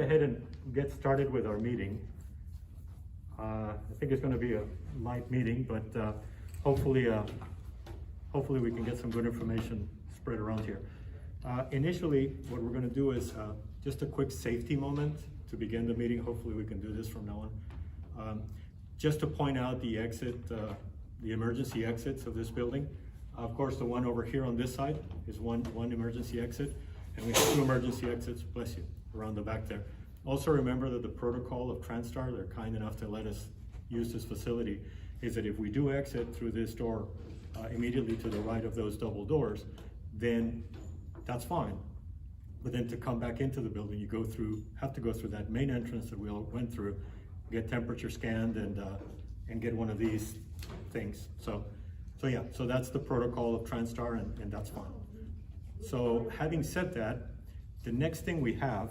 ahead and get started with our meeting. I think it's going to be a light meeting, but hopefully we can get some good information spread around here. Initially, what we're going to do is just a quick safety moment to begin the meeting. Hopefully we can do this from now on. Just to point out the exit, the emergency exits of this building. Of course, the one over here on this side is one emergency exit, and we have 2 emergency exits, bless you, around the back there. Also remember that the protocol of TransStar, they're kind enough to let us use this facility, is that if we do exit through this door immediately to the right of those double doors, then that's fine. But then to come back into the building, you have to go through that main entrance that we all went through, get temperature scanned, and get one of these things. So that's the protocol of TransStar, and that's fine. So having said that, the next thing we have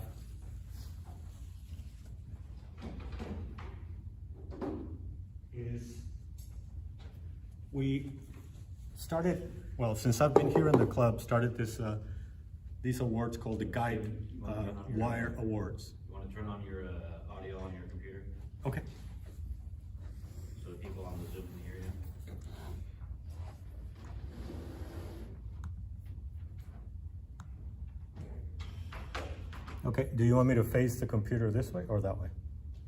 is we started, well, since I've been here in the club, started this these awards called the Guide Wire Awards. You want to turn on your audio on your computer? Okay. So the people on the Zoom can hear you. Okay, do you want me to face the computer this way or that way?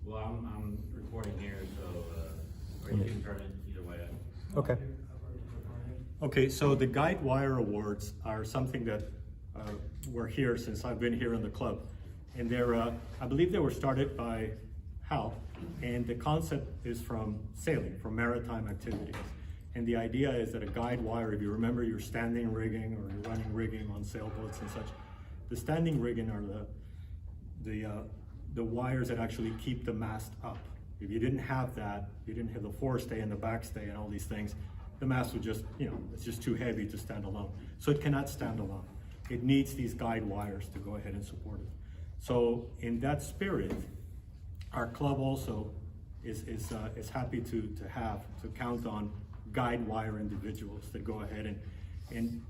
Well, I'm recording here, so or you can turn it either way. Okay. Okay, so the Guide Wire Awards are something that were here since I've been here in the club. And they're, I believe they were started by Hal, and the concept is from sailing, from maritime activities. And the idea is that a guide wire, if you remember your standing rigging or your running rigging on sailboats and such, the standing rigging are the wires that actually keep the mast up. If you didn't have that, you didn't have the forestay and the backstay and all these things, the mast would just, it's just too heavy to stand alone. So it cannot stand alone. It needs these guide wires to go ahead and support it. So in that spirit, our club also is happy to count on guide wire individuals that go ahead and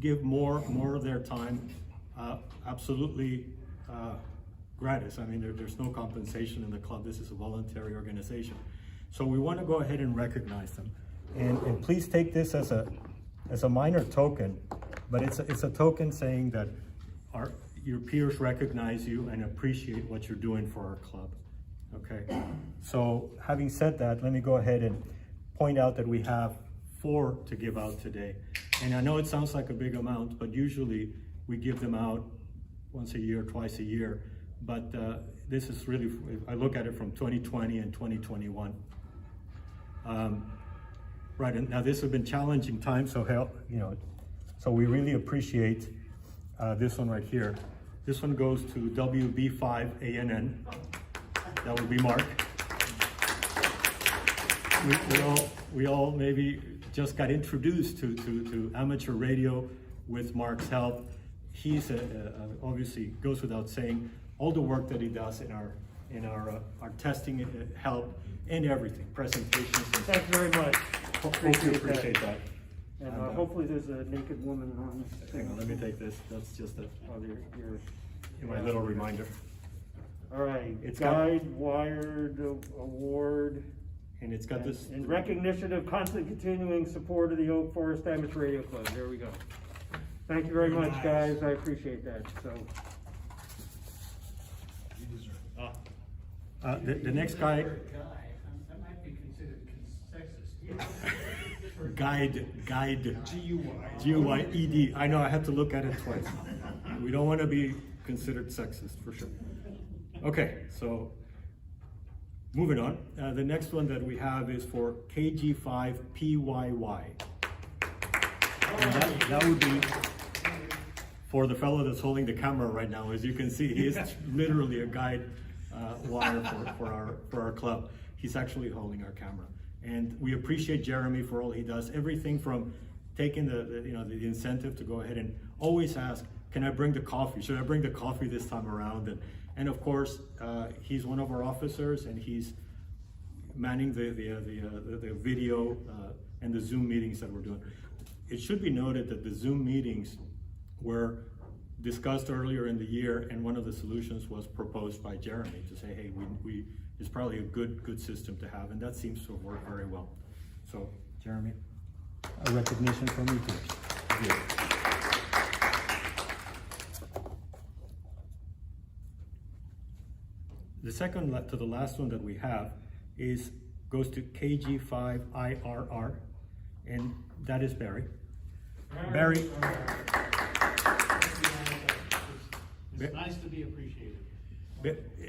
give more of their time absolutely gratis. I mean, there's no compensation in the club. This is a voluntary organization. So we want to go ahead and recognize them. And please take this as a minor token, but it's a token saying that your peers recognize you and appreciate what you're doing for our club. Okay. So having said that, let me go ahead and point out that we have 4 to give out today. And I know it sounds like a big amount, but usually we give them out once a year, twice a year. But this is really, I look at it from 2020 and 2021. Right, and now this has been challenging times, so so we really appreciate this one right here. This one goes to WB5ANN. That would be Mark. We all maybe just got introduced to amateur radio with Mark's help. He's obviously goes without saying all the work that he does in our testing help and everything, presentations. Thank you very much. Appreciate that. And hopefully there's a naked woman on this thing. Hang on, let me take this. That's just my your little reminder. All right, It's Guide Wired Award. And it's got this. In recognition of constant continuing support of the Oak Forest Amateur Radio Club. There we go. Thank you very much, guys. I appreciate that. So. The next guy. That might be considered sexist. Guide. G-U-Y-E-D. I know, I had to look at it twice. We don't want to be considered sexist, for sure. Okay, so moving on. The next one that we have is for KG5PYY. And that would be for the fellow that's holding the camera right now. As you can see, he is literally a guide wire for our club. He's actually holding our camera. And we appreciate Jeremy for all he does. Everything from taking the incentive to go ahead and always ask, can I bring the coffee? Should I bring the coffee this time around? And of course, he's one of our officers, and he's manning the video and the Zoom meetings that we're doing. It should be noted that the Zoom meetings were discussed earlier in the year, and one of the solutions was proposed by Jeremy to say, hey, it's probably a good system to have, and that seems to have worked very well. So, Jeremy, a recognition from you too. The second to the last one that we have goes to KG5IRR, and that is Barry. Barry. It's nice to be appreciated.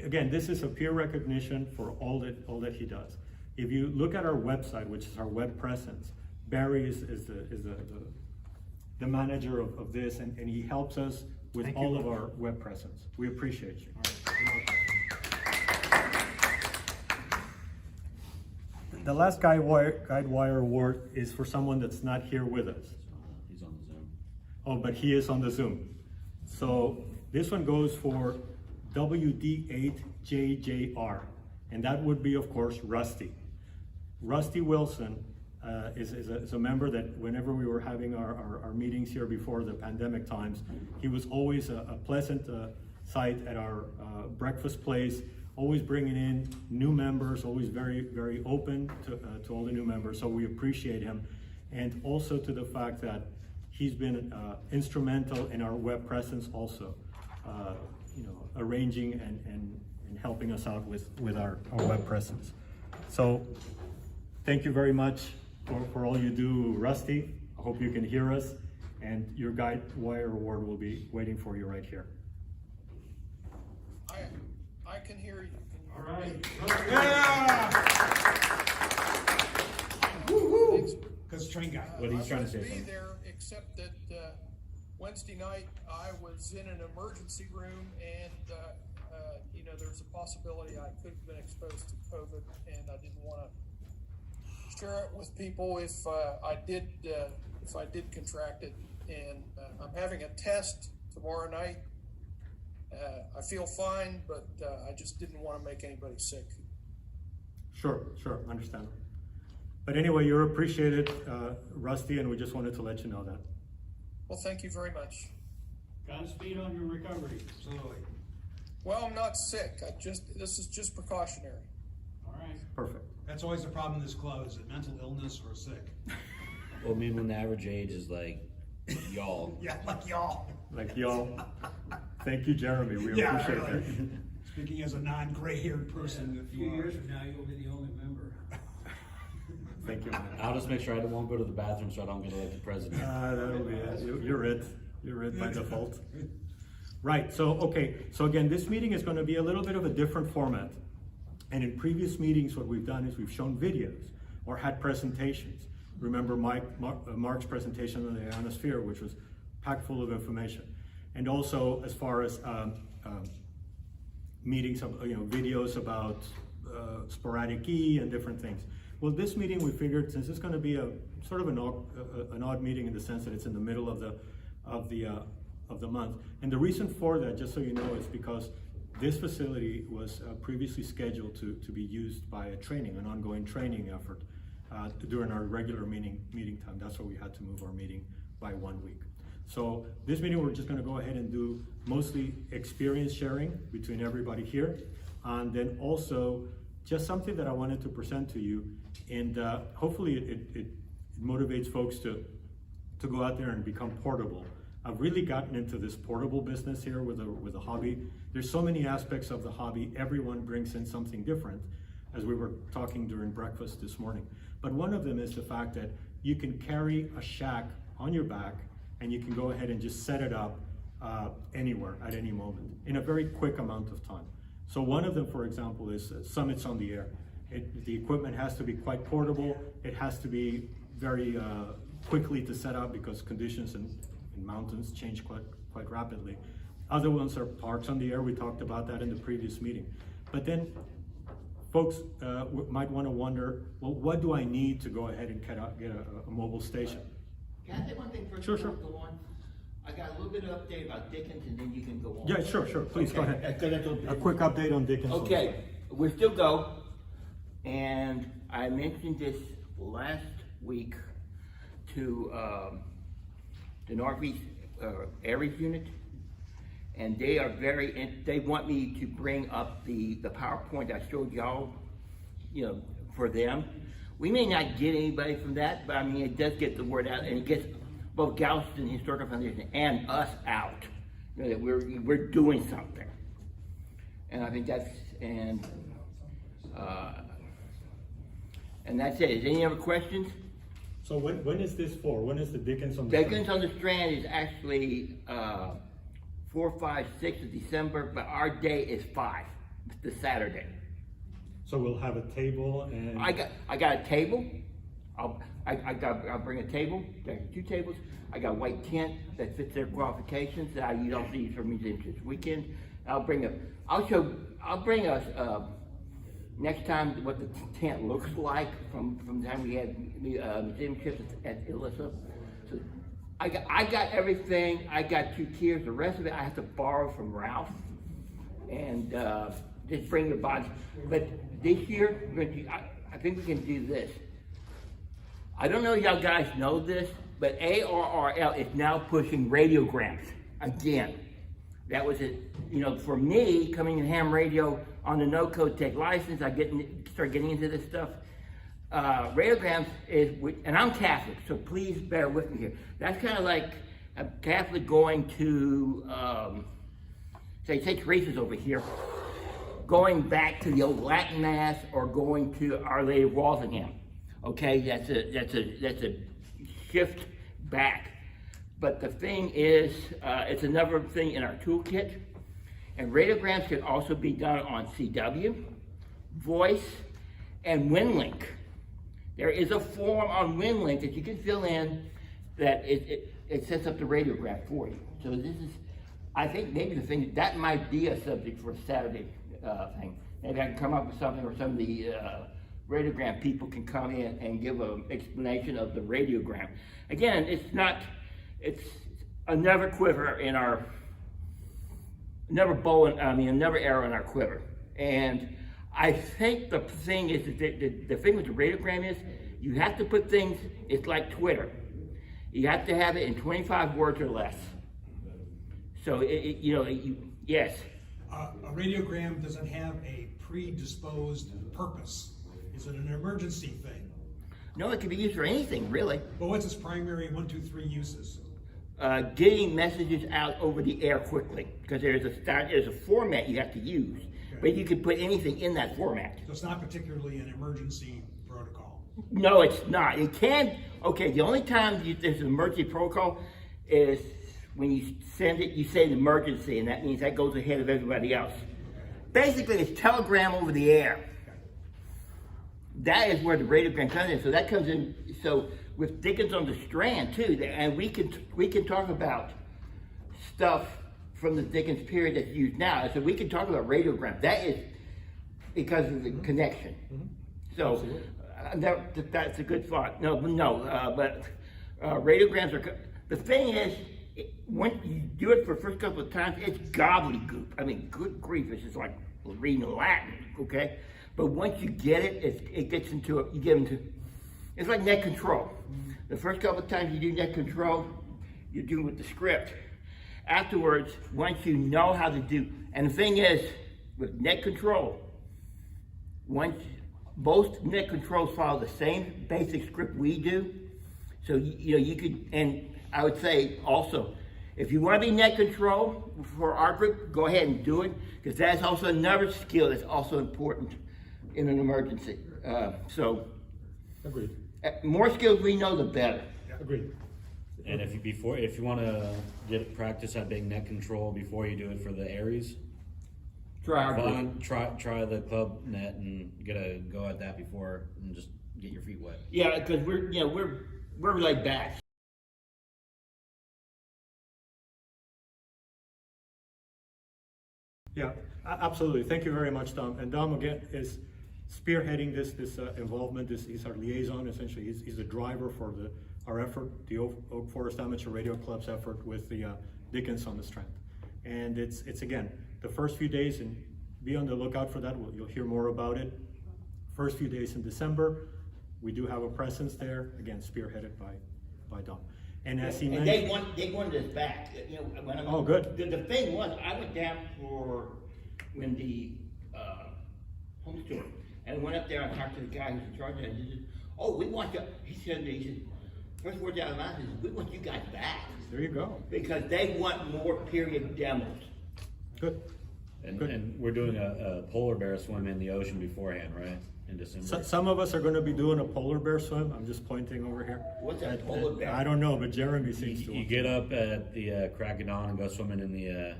Again, this is a peer recognition for all that he does. If you look at our website, which is our web presence, Barry is the manager of this, and he helps us with all of our web presence. We appreciate you. The last Guidewire award is for someone that's not here with us. He's on the Zoom. Oh, but he is on the Zoom. So this one goes for WD8JJR, and that would be, of course, Rusty. Rusty Wilson is a member that whenever we were having our meetings here before the pandemic times, he was always a pleasant sight at our breakfast place, always bringing in new members, always very, very open to all the new members. So we appreciate him. And also to the fact that he's been instrumental in our web presence also, arranging and helping us out with our web presence. So thank you very much for all you do, Rusty. I hope you can hear us, and your Guidewire award will be waiting for you right here. I can hear you. All right. Because train guy. What are you trying to say? I was be there, except that Wednesday night I was in an emergency room, and there's a possibility I could have been exposed to COVID, and I didn't want to share it with people if I did contract it. And I'm having a test tomorrow night. I feel fine, but I just didn't want to make anybody sick. Sure, understand. But anyway, you're appreciated, Rusty, and we just wanted to let you know that. Well, thank you very much. Godspeed on your recovery. Absolutely. Well, I'm not sick. This is just precautionary. All right. Perfect. That's always the problem in this club, is it mental illness or sick? Well, I mean, when the average age is like y'all. Yeah, like y'all. Like y'all. Thank you, Jeremy. We appreciate really. that. Speaking as a non-gray-haired person, A few years from now, you'll be the only member. Thank you. I'll just make sure I won't go to the bathroom so I don't get elected president. That'll be it. You're it. You're it by default. Right, so again, this meeting is going to be a little bit of a different format. And in previous meetings, what we've done is we've shown videos or had presentations. Remember Mark's presentation on the ionosphere, which was packed full of information. And also as far as meetings, videos about sporadic E and different things. Well, this meeting we figured, since it's going to be a sort of an odd meeting in the sense that it's in the middle of the month, and the reason for that, just so you know, is because this facility was previously scheduled to be used by an ongoing training effort during our regular meeting time. That's why we had to move our meeting by 1 week. So this meeting, we're just going to go ahead and do mostly experience sharing between everybody here, and then also just something that I wanted to present to you, and hopefully it motivates folks to go out there and become portable. I've really gotten into this portable business here with a hobby. There's so many aspects of the hobby. Everyone brings in something different, as we were talking during breakfast this morning. But one of them is the fact that you can carry a shack on your back, and you can go ahead and just set it up anywhere at any moment in a very quick amount of time. So one of them, for example, is Summits on the Air. The equipment has to be quite portable. It has to be very quickly to set up because conditions in mountains change quite rapidly. Other ones are Parks on the Air. We talked about that in the previous meeting. But then folks might want to wonder, well, what do I need to go ahead and get a mobile station? Can I say one thing first? Sure. before I go on? I got a little bit of update about Dickens, and then you can go on. Yeah, sure. Please go ahead. A quick update on Dickens. Okay, we still go, and I mentioned this last week to the Northeast Aries unit, And they are they want me to bring up the PowerPoint I showed y'all, you know, for them. We may not get anybody from that, but I mean, it does get the word out, and it gets both Galveston Historical Foundation and us out, you know, that we're doing something. And I think that's, and that's it. Is any other questions? So when is this for? When is the Dickens on the Dickens on the Strand is actually 4, 5, 6 of December, but our day is 5, the Saturday. So we'll have a table and... I got a table. I'll bring a table. Got 2 tables. I got a white tent that fits their qualifications that I use also use for museums this weekend. I'll bring us next time what the tent looks like from the time we had museum trips at Illicum. So I got everything. I got 2 tiers. The rest of it I have to borrow from Ralph and just bring the box. But this year I think we can do this. I don't know if y'all guys know this, but ARRL is now pushing radiograms again. That was it. You know, for me, coming in ham radio on the no code tech license, start getting into this stuff. Radiograms is, and I'm Catholic, so please bear with me here. That's kind of like a Catholic going to, say St. Teresa's over here, going back to the old Latin Mass or going to Our Lady of Walsingham. Okay, that's a shift back. But the thing is, it's another thing in our toolkit. And radiograms can also be done on CW, Voice, and WinLink. There is a form on WinLink that you can fill in that it sets up the radiograph for you. So this is, I think maybe the thing, that might be a subject for a Saturday thing. Maybe I can come up with something where some of the radiogram people can come in and give an explanation of the radiogram. Again, it's another quiver in our, another arrow in our quiver. And I think the thing is, the thing with the radiogram is, you have to put things, it's like Twitter. You have to have it in 25 words or less. So, yes. A radiogram doesn't have a predisposed purpose. Is it an emergency thing? No, it can be used for anything, really. But what's its primary 1, 2, 3 uses? Getting messages out over the air quickly, because there's a format you have to use, but you can put anything in that format. So it's not particularly an emergency protocol? No, it's not. It can, okay, the only time there's an emergency protocol is when you send it, you say an emergency, and that means that goes ahead of everybody else. Basically, it's telegram over the air. That is where the radiogram comes in. So that comes in, so with Dickens on the Strand too, and we can talk about stuff from the Dickens period that's used now. So we can talk about radiogram. That is because of the connection. So that's a good thought. But radiograms are, the thing is, when you do it for the first couple of times, it's gobbledygook. I mean, good grief, it's just like reading Latin, okay? But once you get it, it gets into it, you get into, it's like net control. The first couple of times you do net control, you're doing with the script. Afterwards, once you know how to do, and the thing is, with net control, both net controls follow the same basic script we do. So, you could, and I would say also, if you want to be net control for our group, go ahead and do it, because that's also another skill that's also important in an emergency. Agreed. More skills we know, the better. Agreed. And if you want to get practice at being net control before you do it for the Aries, Try our group. try the club net and get a go at that before, and just get your feet wet. Yeah, because we're laid back. Yeah, absolutely. Thank you very much, Dom. And Dom, again, is spearheading this involvement. He's our liaison, essentially. He's the driver for our effort, the Oak Forest Amateur Radio Club's effort with the Dickens on the Strand. And it's again, the first few days, and be on the lookout for that. You'll hear more about it. First few days in December, we do have a presence there, again, spearheaded by Dom. And as he And mentioned, they wanted us back, you know, when I'm. Oh, good. The thing was, I went down for, when the, home store, and I went up there and talked to the guy who's in charge of it, and he said, oh, we want you, he said, first words out of my mouth is, we want you guys back. there you go. Because they want more period demos. Good. And we're doing a polar bear swim in the ocean beforehand, right? In December. Some of us are gonna be doing a polar bear swim. I'm just pointing over here. What's that polar bear? I don't know, but Jeremy seems to. You get up at the crack of dawn and go swimming in the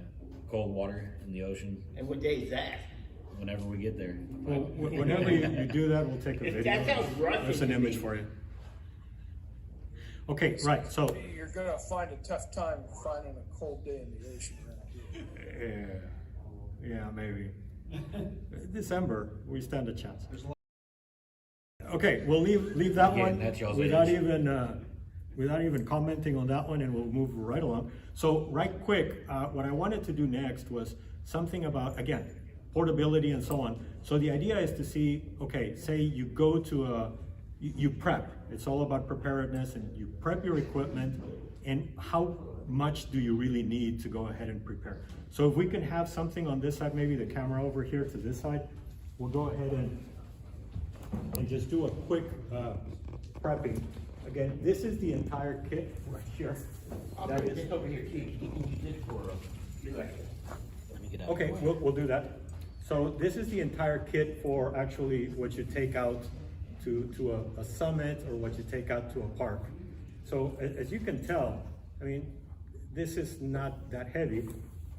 cold water in the ocean And what day is that? whenever we get there. Well, whenever you do that, we'll take a If video. that sounds Russian There's an to image me. for you. Okay, right, so, You're gonna find a tough time finding a cold day in the ocean around here. yeah, maybe. December, we stand a chance. Okay, we'll leave that Again, one that's y'all's without age. even commenting on that one, and we'll move right along. So, right quick, what I wanted to do next was something about, again, portability and so on. So the idea is to see, okay, say you go to you prep. It's all about preparedness, and you prep your equipment, and how much do you really need to go ahead and prepare? So if we can have something on this side, maybe the camera over here to this side, we'll go ahead and just do a quick prepping. Again, this is the entire kit right here. I'll That bring is- this over here too, you can use this for, Let me get out. Okay, we'll do that. So this is the entire kit for actually what you take out to a summit, or what you take out to a park. So as you can tell, I mean, this is not that heavy.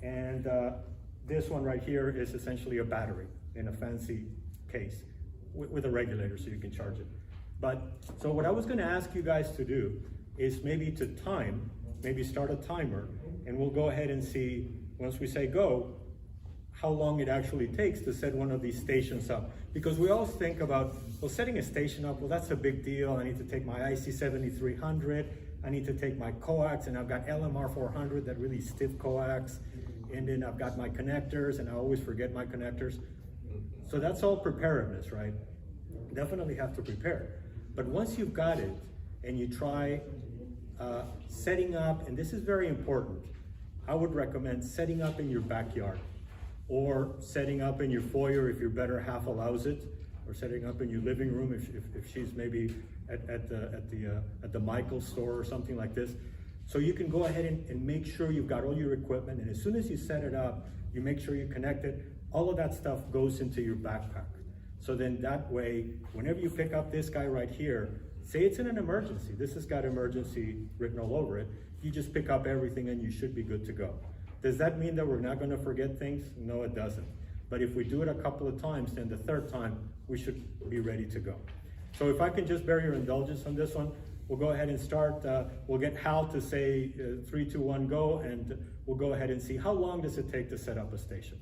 And this one right here is essentially a battery in a fancy case with a regulator so you can charge it. But, so what I was gonna ask you guys to do is maybe start a timer, and we'll go ahead and see, once we say go, how long it actually takes to set one of these stations up. Because we always think about, well, setting a station up, well, that's a big deal. I need to take my IC7300, I need to take my coax, and I've got LMR400, that really stiff coax, and then I've got my connectors, and I always forget my connectors. So that's all preparedness, right? Definitely have to prepare. But once you've got it, and you try setting up, and this is very important, I would recommend setting up in your backyard, or setting up in your foyer if your better half allows it, or setting up in your living room if she's maybe at the Michaels store or something like this. So you can go ahead and make sure you've got all your equipment, and as soon as you set it up, you make sure you connect it. All of that stuff goes into your backpack. So then that way, whenever you pick up this guy right here, say it's in an emergency, this has got emergency written all over it, you just pick up everything and you should be good to go. Does that mean that we're not gonna forget things? No, it doesn't. But if we do it a couple of times, then the third time, we should be ready to go. So if I can just bear your indulgence on this one, we'll go ahead and start. We'll get Hal to say 3, 2, 1, go, and we'll go ahead and see how long does it take to set up a station.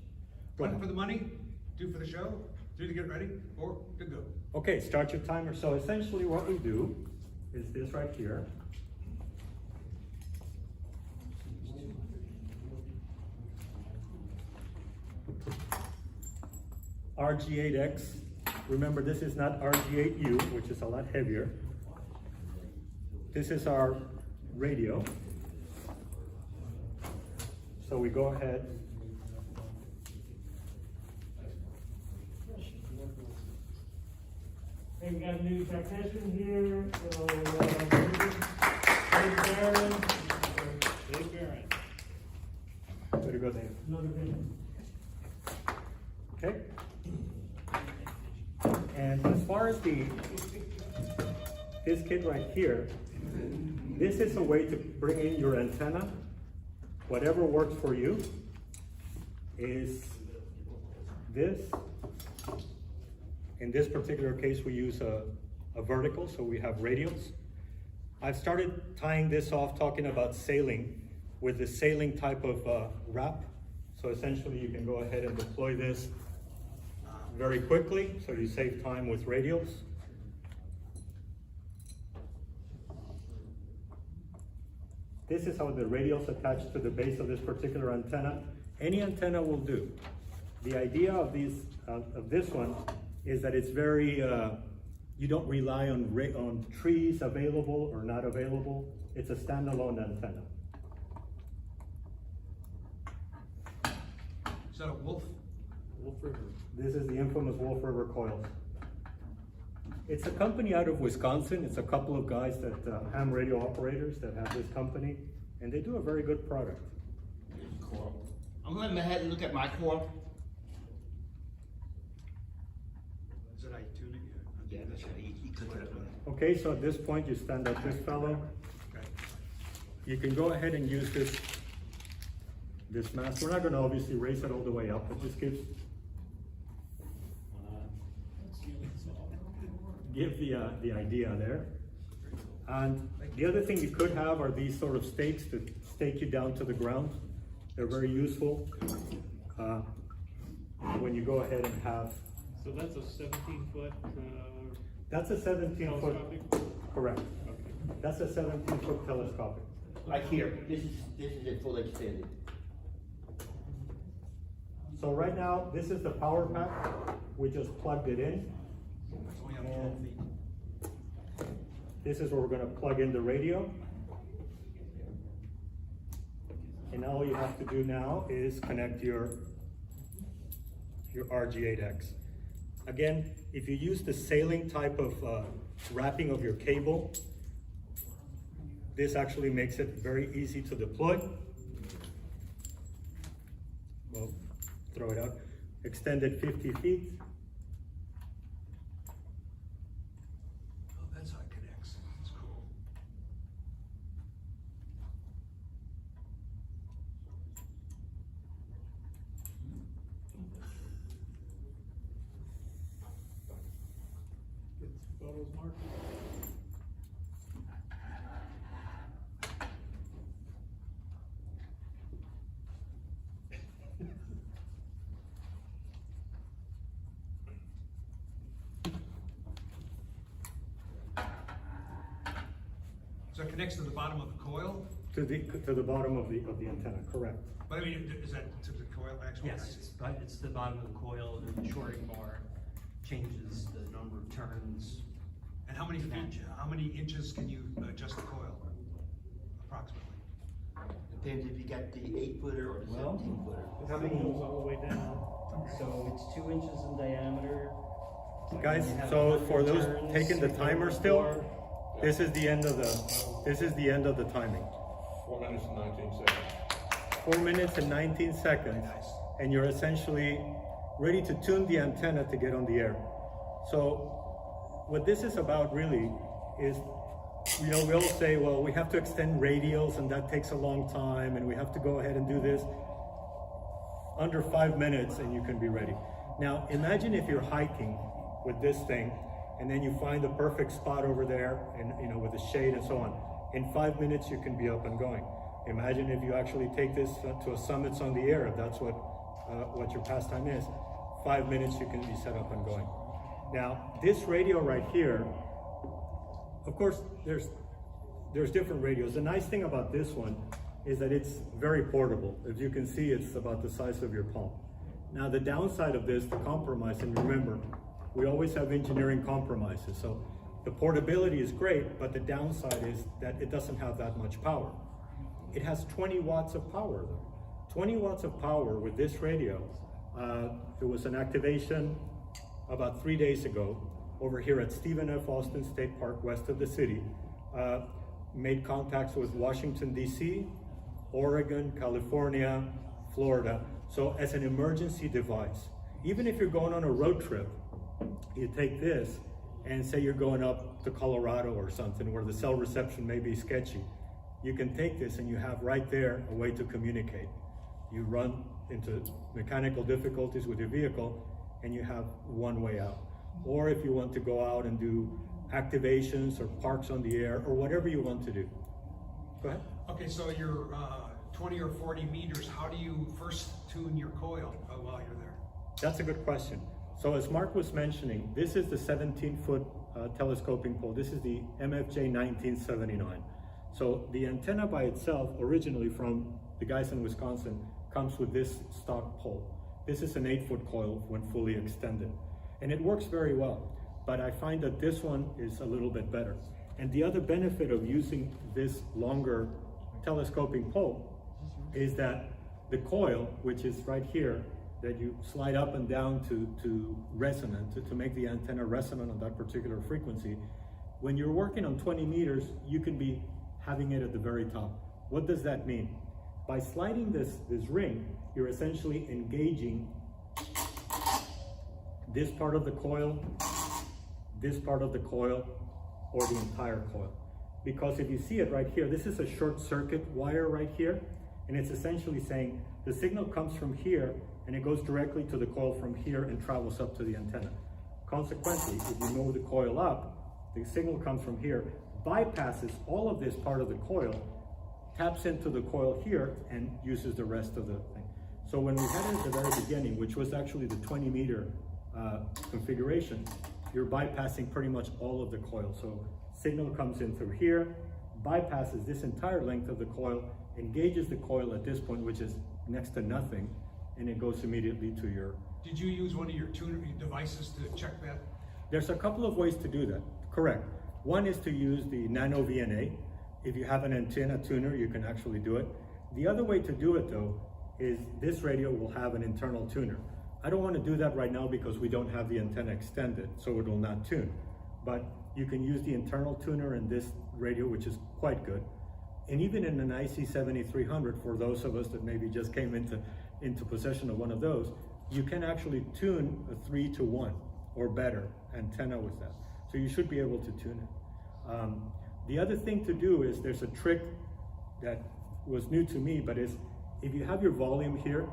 Go One ahead. for the money, 2 for the show, 3 to get ready, 4 to go. Okay, start your timer. So essentially what we do is this right here. RG8X. Remember, this is not RG8U, which is a lot heavier. This is our radio. So we go ahead. Hey, we got a new technician here, so, Dave Barron. Dave Barron. Way to go, Dave. Another video. Okay. And as far as this kit right here, this is a way to bring in your antenna. Whatever works for you is this. In this particular case, we use a vertical, so we have radials. I've started tying this off, talking about sailing, with the sailing type of wrap. So essentially, you can go ahead and deploy this very quickly, so you save time with radials. This is how the radials attach to the base of this particular antenna. Any antenna will do. The idea of this one is that it's very you don't rely on trees available or not available. It's a standalone antenna. Is that a Wolf? Wolf River. This is the infamous Wolf River Coils. It's a company out of Wisconsin. It's a couple of guys that, ham radio operators that have this company, and they do a very good product. Coil. I'm gonna let my head look at my coil. Is it I tune it? Yeah, that's right. He clicked it up. Okay, so at this point, you stand up this fellow. Okay. You can go ahead and use this mast. We're not gonna obviously raise it all the way up, but just give the idea there. And the other thing you could have are these sort of stakes to stake you down to the ground. They're very useful when you go ahead and have. So that's a 17-foot, That's a 17-foot, telescopic? correct. Okay. That's a 17-foot telescopic. Like here, this is it full extended. So right now, this is the power pack. We just plugged it in. It's only up 12 feet. This is where we're gonna plug in the radio. And all you have to do now is connect your RG8X. Again, if you use the sailing type of wrapping of your cable, this actually makes it very easy to deploy. Well, throw it out. Extend it 50 feet. Oh, that's how it connects. That's cool. Get some photos, Mark. So it connects to the bottom of the coil? To the bottom of the antenna, correct. But I mean, is that to the coil actually? Yes, it's the bottom of the coil, and the shorting bar changes the number of turns. And how many feet, how many inches can you adjust the coil? Approximately. Depends if you got the 8-footer or the 17-footer. How many goes all the way down? So it's 2 inches in diameter. Guys, You have so 100 for those turns, taking the you timer have still, four. this is the end of the timing. 4 minutes and 19 seconds. 4 minutes and 19 seconds, and you're essentially ready to tune the antenna to get on the air. So what this is about really is, you know, we all say, well, we have to extend radials and that takes a long time and we have to go ahead and do this. Under 5 minutes and you can be ready. Now imagine if you're hiking with this thing and then you find the perfect spot over there and, you know, with the shade and so on. In 5 minutes you can be up and going. Imagine if you actually take this to a summits on the air, if that's what your pastime is. 5 minutes you can be set up and going. Now this radio right here, of course there's different radios. The nice thing about this one is that it's very portable. As you can see, it's about the size of your palm. Now the downside of this, the compromise, and remember, we always have engineering compromises. So the portability is great, but the downside is that it doesn't have that much power. It has 20 watts of power though. 20 watts of power with this radio. It was an activation about 3 days ago over here at Stephen F. Austin State Park, west of the city. Made contacts with Washington, D.C., Oregon, California, Florida. So as an emergency device, even if you're going on a road trip, you take this and say you're going up to Colorado or something where the cell reception may be sketchy. You can take this and you have right there a way to communicate. You run into mechanical difficulties with your vehicle and you have one way out. Or if you want to go out and do activations or parks on the air or whatever you want to do. Go ahead. Okay, so you're 20 or 40 meters. How do you first tune your coil while you're there? That's a good question. So as Mark was mentioning, this is the 17-foot telescoping pole. This is the MFJ 1979. So the antenna by itself, originally from the guys in Wisconsin, comes with this stock pole. This is an 8-foot coil when fully extended. And it works very well. but I find that this one is a little bit better. And the other benefit of using this longer telescoping pole is that the coil, which is right here, that you slide up and down to resonant, to make the antenna resonant on that particular frequency. When you're working on 20 meters, you can be having it at the very top. What does that mean? By sliding this ring, you're essentially engaging this part of the coil, this part of the coil, or the entire coil. Because if you see it right here, this is a short circuit wire right here, and it's essentially saying the signal comes from here and it goes directly to the coil from here and travels up to the antenna. Consequently, if you move the coil up, the signal comes from here, bypasses all of this part of the coil, taps into the coil here, and uses the rest of the thing. So when we had it at the very beginning, which was actually the 20 meter configuration, you're bypassing pretty much all of the coil. So signal comes in through here, bypasses this entire length of the coil, engages the coil at this point, which is next to nothing, and it goes immediately to your... Did you use one of your tuner devices to check that? There's a couple of ways to do that, correct. One is to use the nano VNA. If you have an antenna tuner, you can actually do it. The other way to do it though, is this radio will have an internal tuner. I don't want to do that right now because we don't have the antenna extended, so it will not tune. But you can use the internal tuner in this radio, which is quite good. And even in an IC7300, for those of us that maybe just came into possession of one of those, you can actually tune a 3-to-1 or better antenna with that. So you should be able to tune it. The other thing to do is, there's a trick that was new to me, but is if you have your volume here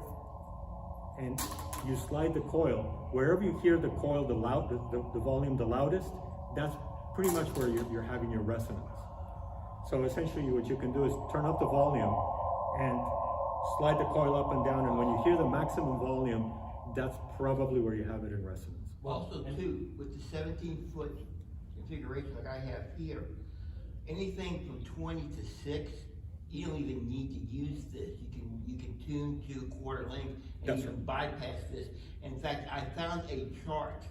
and you slide the coil, wherever you hear the coil, the volume the loudest, that's pretty much where you're having your resonance. So essentially what you can do is turn up the volume and slide the coil up and down, and when you hear the maximum volume, that's probably where you have it in resonance. Also too, with the 17-foot configuration like I have here, anything from 20 to 6, you don't even need to use this. You can tune to quarter length, and That's you can bypass this. In fact, I found a chart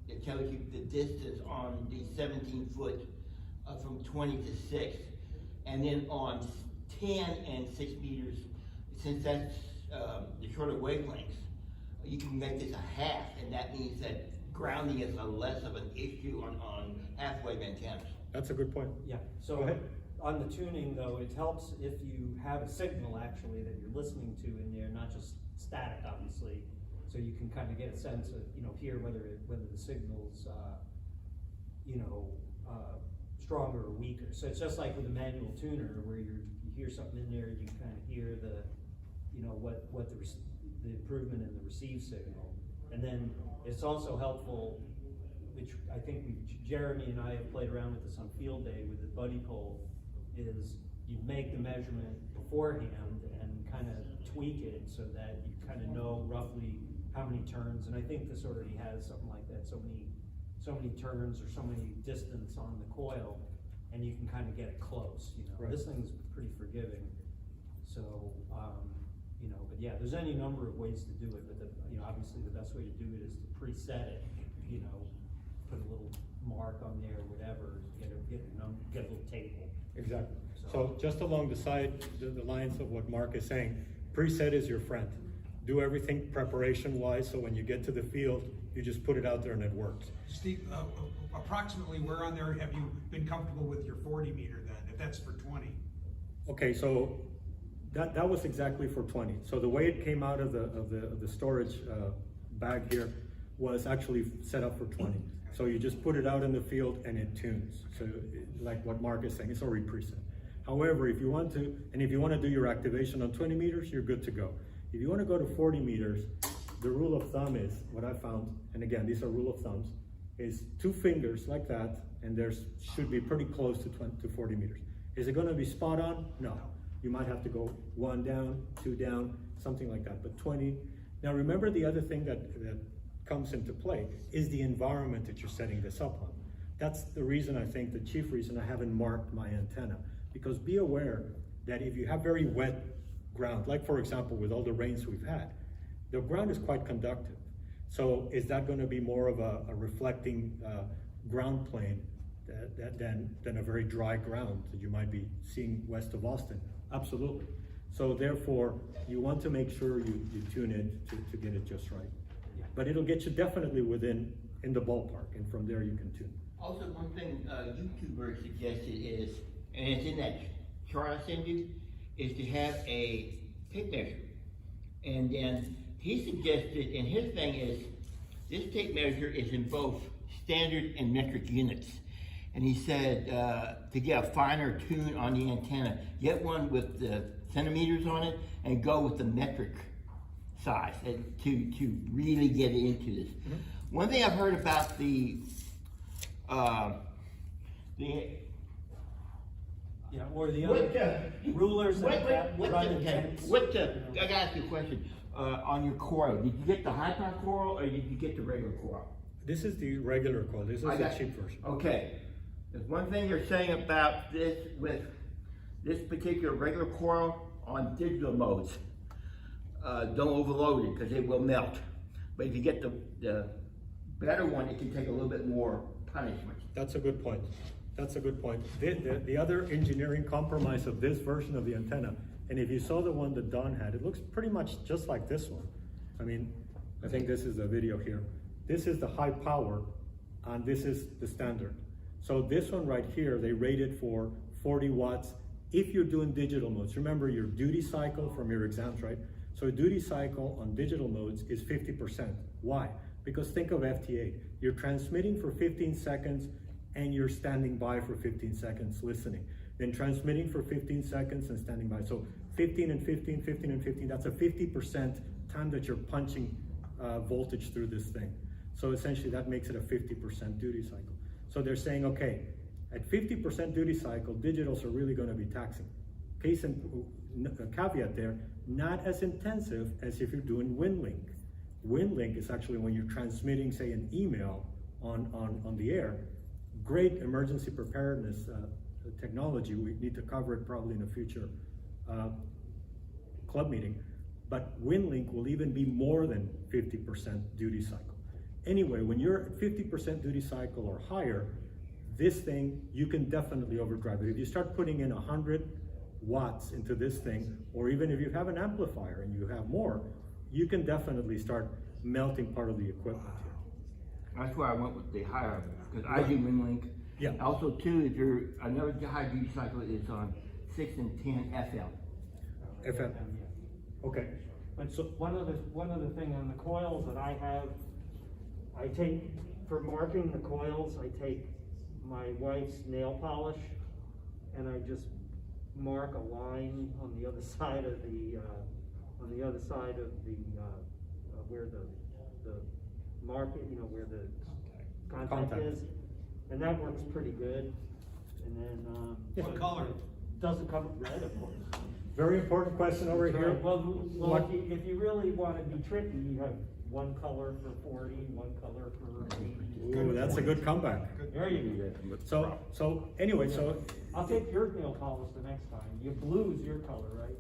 that tells you the distance on the 17-foot from 20 to 6, and then on 10 and 6 meters, since that's the shorter wavelengths, you can make this a half, and that means that grounding is a less of an issue on half-wave antennas. That's a good point. Yeah, so Go ahead. on the tuning though, it helps if you have a signal actually that you're listening to in there, not just static obviously, so you can kind of get a sense of, hear whether the signal's, stronger or weaker. So it's just like with a manual tuner where you hear something in there, you kind of hear the, what the improvement in the receive signal. And then it's also helpful, which I think Jeremy and I have played around with this on field day with the buddy pole, is you make the measurement beforehand and kind of tweak it so that you kind of know roughly how many turns. And I think this already has something like that, so many turns or so many distance on the coil, and you can kind of get it close. Right. This thing's pretty forgiving. So, but yeah, there's any number of ways to do it, but obviously the best way to do it is to preset it, put a little mark on there, whatever, get a little table. Exactly. So just along the side, the lines of what Mark is saying, preset is your friend. Do everything preparation-wise, so when you get to the field, you just put it out there and it works. Steve, approximately where on there have you been comfortable with your 40 meter then, if that's for 20? Okay, so that was exactly for 20. So the way it came out of the storage bag here was actually set up for 20. So you just put it out in the field and it tunes. So like what Mark is saying, it's already preset. However, if you want to do your activation on 20 meters, you're good to go. If you want to go to 40 meters, the rule of thumb is, what I found, and again, these are rule of thumbs, is 2 fingers like that, and should be pretty close to 40 meters. Is it going to be spot on? No. You might have to go 1 down, 2 down, something like that, but 20. Now remember, the other thing that comes into play is the environment that you're setting this up on. That's the reason, I think, the chief reason I haven't marked my antenna, because be aware that if you have very wet ground, like for example with all the rains we've had, the ground is quite conductive. So is that going to be more of a reflecting ground plane than a very dry ground that you might be seeing west of Austin. Absolutely. So therefore, you want to make sure you tune in to get it just right. But it'll get you definitely in the ballpark, and from there you can tune. Also, one thing YouTuber suggested is, and it's in that chart I sent you, is to have a tape measure. And then he suggested, and his thing is, this tape measure is in both standard and metric units. And he said to get a finer tune on the antenna, get one with the centimeters on it and go with the metric size to really get into this. Mm-hmm. One thing I've heard about the or the other rulers that run intents. I gotta ask you a question. On your coil, did you get the high power coil or did you get the regular coil? This is the regular coil. This is the cheap version. Okay. There's one thing you're saying about this with this particular regular coil on digital modes. Don't overload it because it will melt. But if you get the better one, it can take a little bit more punishment. That's a good point. That's a good point. The other engineering compromise of this version of the antenna, and if you saw the one that Don had, it looks pretty much just like this one. I mean, I think this is the video here. This is the high power, and this is the standard. So this one right here, they rated for 40 watts if you're doing digital modes. Remember your duty cycle from your exams, right? So a duty cycle on digital modes is 50%. Why? Because think of FT8. You're transmitting for 15 seconds and you're standing by for 15 seconds listening. Then transmitting for 15 seconds and standing by. So 15 and 15, 15 and 15, that's a 50% time that you're punching voltage through this thing. So essentially that makes it a 50% duty cycle. So they're saying, okay, at 50% duty cycle, digitals are really gonna be taxing. Case and caveat there, not as intensive as if you're doing WinLink. WinLink is actually when you're transmitting, say, an email on the air. Great emergency preparedness technology. We need to cover it probably in a future club meeting. But WinLink will even be more than 50% duty cycle. Anyway, when you're at 50% duty cycle or higher, this thing, you can definitely overdrive it. If you start putting in 100 watts into this thing, or even if you have an amplifier and you have more, you can definitely start melting part of the equipment here. That's why I went with the higher, because I do WinLink. Yeah. Also too, if you're, another high duty cycle is on 6 and 10 FM. FM. Okay. But so one other thing on the coils that I have, I take, for marking the coils, I take my wife's nail polish and I just mark a line on the other side of the, where the market, you know, where the contact is. And that works pretty good. And then, What color? Doesn't cover red, of course. Very important question over here. Well, if you really want to be tricky, you have one color for 40, one color for 80. Ooh, that's a good comeback. There you go. So anyway, I'll take your nail polish the next time. Your blue's your color, right?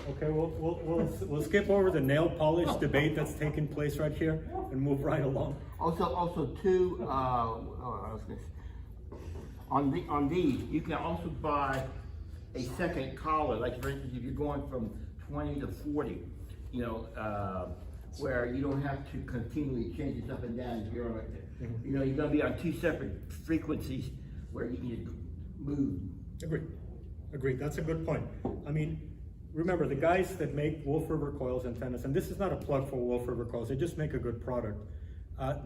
okay, we'll skip over the nail polish debate that's taking place right here and move right along. Also too, on these, you can also buy a second collar. Like for instance, if you're going from 20 to 40, you know, where you don't have to continually change this up and down. You're on, you know, you're gonna be on two separate frequencies where you need to move. Agreed. That's a good point. I mean, remember the guys that make Wolf River Coils antennas, and this is not a plug for Wolf River Coils, they just make a good product,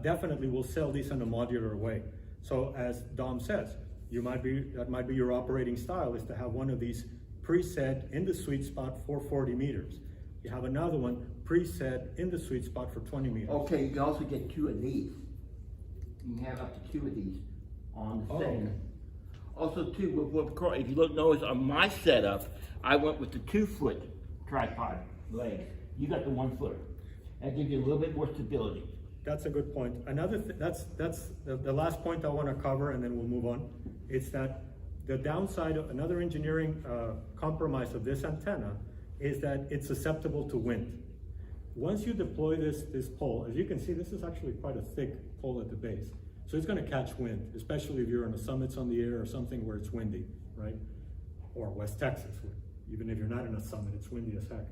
definitely will sell these in a modular way. So as Dom says, that might be your operating style, is to have one of these preset in the sweet spot for 40 meters. You have another one preset in the sweet spot for 20 meters. Okay, you can also get two of these. You can have up to two of these on the thing. Okay. Also too, if you notice on my setup, I went with the 2-foot tripod leg. You got the 1-footer. That gives you a little bit more stability. That's a good point. Another that's the last point I want to cover, and then we'll move on. It's that the downside of another engineering compromise of this antenna is that it's susceptible to wind. Once you deploy this pole, as you can see, this is actually quite a thick pole at the base. So it's gonna catch wind, especially if you're on the summits on the air or something where it's windy, right? Or West Texas, even if you're not in a summit, it's windy as heck.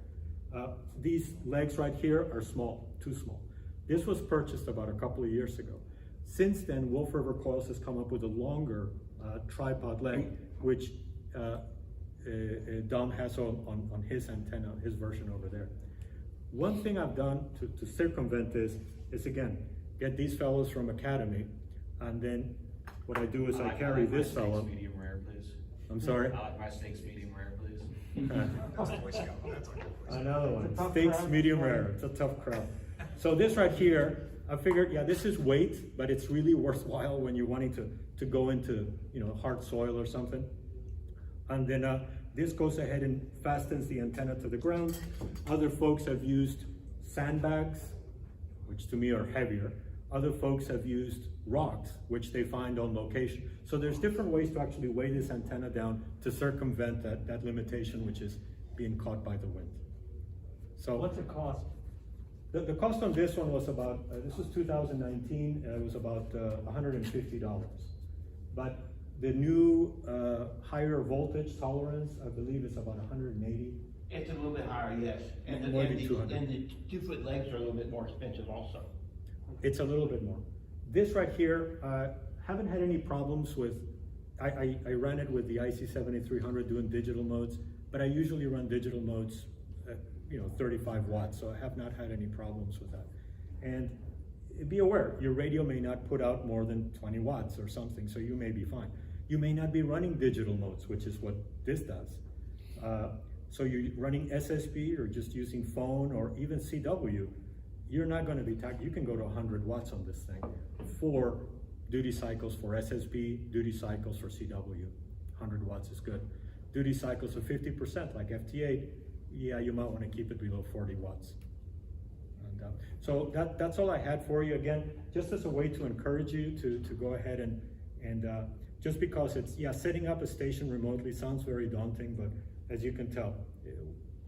These legs right here are small, too small. This was purchased about a couple of years ago. Since then, Wolf River Coils has come up with a longer tripod leg, which Dom has on his antenna, his version over there. One thing I've done to circumvent this is, again, get these fellows from Academy, and then what I do is I carry this fellow. Medium rare, please. I'm sorry? I like my steaks medium rare, please. Another one, It's a tough steaks crowd. medium rare, it's a tough crowd. So this right here, I figured, yeah, this is weight, but it's really worthwhile when you're wanting to go into, you know, hard soil or something. And then this goes ahead and fastens the antenna to the ground. Other folks have used sandbags, which to me are heavier. Other folks have used rocks, which they find on location. So there's different ways to actually weigh this antenna down to circumvent that limitation, which is being caught by the wind. So What's it cost? the cost on this one was about, this was 2019, it was about $150. But the new higher voltage tolerance, I believe it's about 180. It's a little bit higher, yes, and More than 200. and the 2-foot legs are a little bit more expensive also. It's a little bit more. This right here, haven't had any problems with, I ran it with the IC7300 doing digital modes, but I usually run digital modes at, 35 watts, so I have not had any problems with that. And be aware, your radio may not put out more than 20 watts or something, so you may be fine. You may not be running digital modes, which is what this does. So you're running SSB or just using phone or even CW, you're not going to be you can go to 100 watts on this thing for duty cycles for SSB, duty cycles for CW. 100 watts is good. Duty cycles of 50% like FT8, yeah, you might want to keep it below 40 watts. And, so that's all I had for you. Again, just as a way to encourage you to go ahead and just because it's, yeah, setting up a station remotely sounds very daunting, but as you can tell,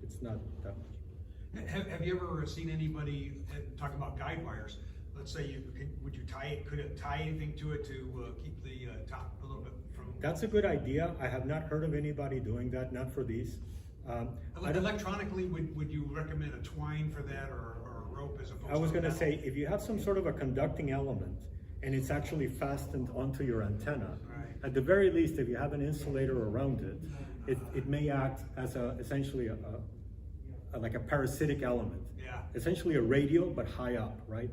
it's not that much. Have you ever seen anybody talking about guide wires? Let's say could it tie anything to it to keep the top a little bit from? That's a good idea. I have not heard of anybody doing that, not for these. Electronically, would you recommend a twine for that or a rope as opposed to? I was gonna say, if you have some sort of a conducting element and it's actually fastened onto your antenna, right. At the very least, if you have an insulator around it, it may act as essentially like a parasitic element. Yeah. Essentially a radio, but high up, right?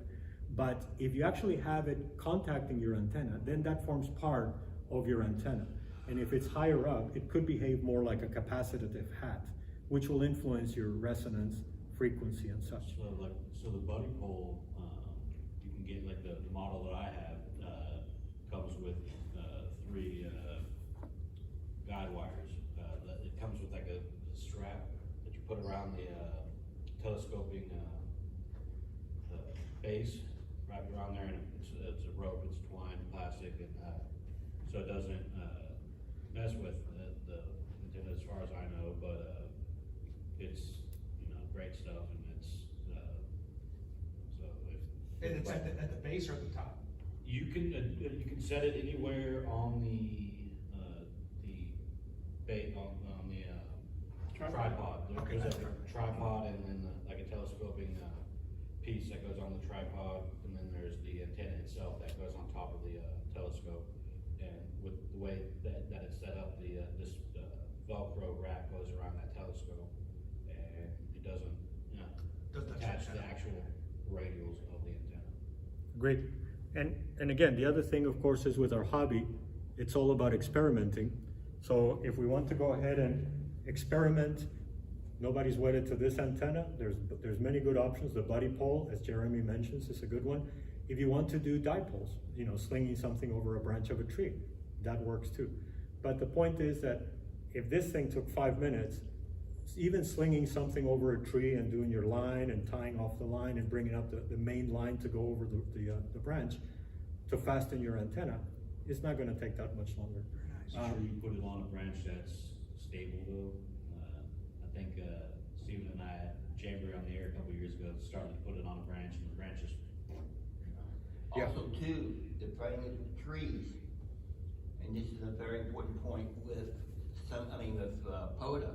But if you actually have it contacting your antenna, then that forms part of your antenna. And if it's higher up, it could behave more like a capacitive hat, which will influence your resonance, frequency, and such. So the buddy pole, you can get like the model that I have, comes with 3 guide wires. It comes with like a strap that you put around the telescoping base, right around there, and it's a rope, it's twine, plastic, and so it doesn't mess with the antenna as far as I know, but it's great stuff, and it's so if And it's at the base or at the top? you can set it anywhere on the bait on the tripod. Okay. There's a tripod and then like a telescoping piece that goes on the tripod, and then there's the antenna itself that goes on top of the telescope. And with the way that it's set up, this Velcro wrap goes around that telescope, and it doesn't attach the actual radials of the antenna. Great. And again, the other thing, of course, is with our hobby, it's all about experimenting. So if we want to go ahead and experiment, nobody's wedded to this antenna. There's many good options. The buddy pole, as Jeremy mentions, is a good one. If you want to do dipoles, slinging something over a branch of a tree, that works too. But the point is that if this thing took 5 minutes, even slinging something over a tree and doing your line and tying off the line and bringing up the main line to go over the branch to fasten your antenna, it's not going to take that much longer. Make sure you put it on a branch that's stable though. I think Steven and I had Jamboree on the air a couple years ago, started to put it on a branch, and the branch is Also too, the the planting of the trees, and this is a very important point with POTA,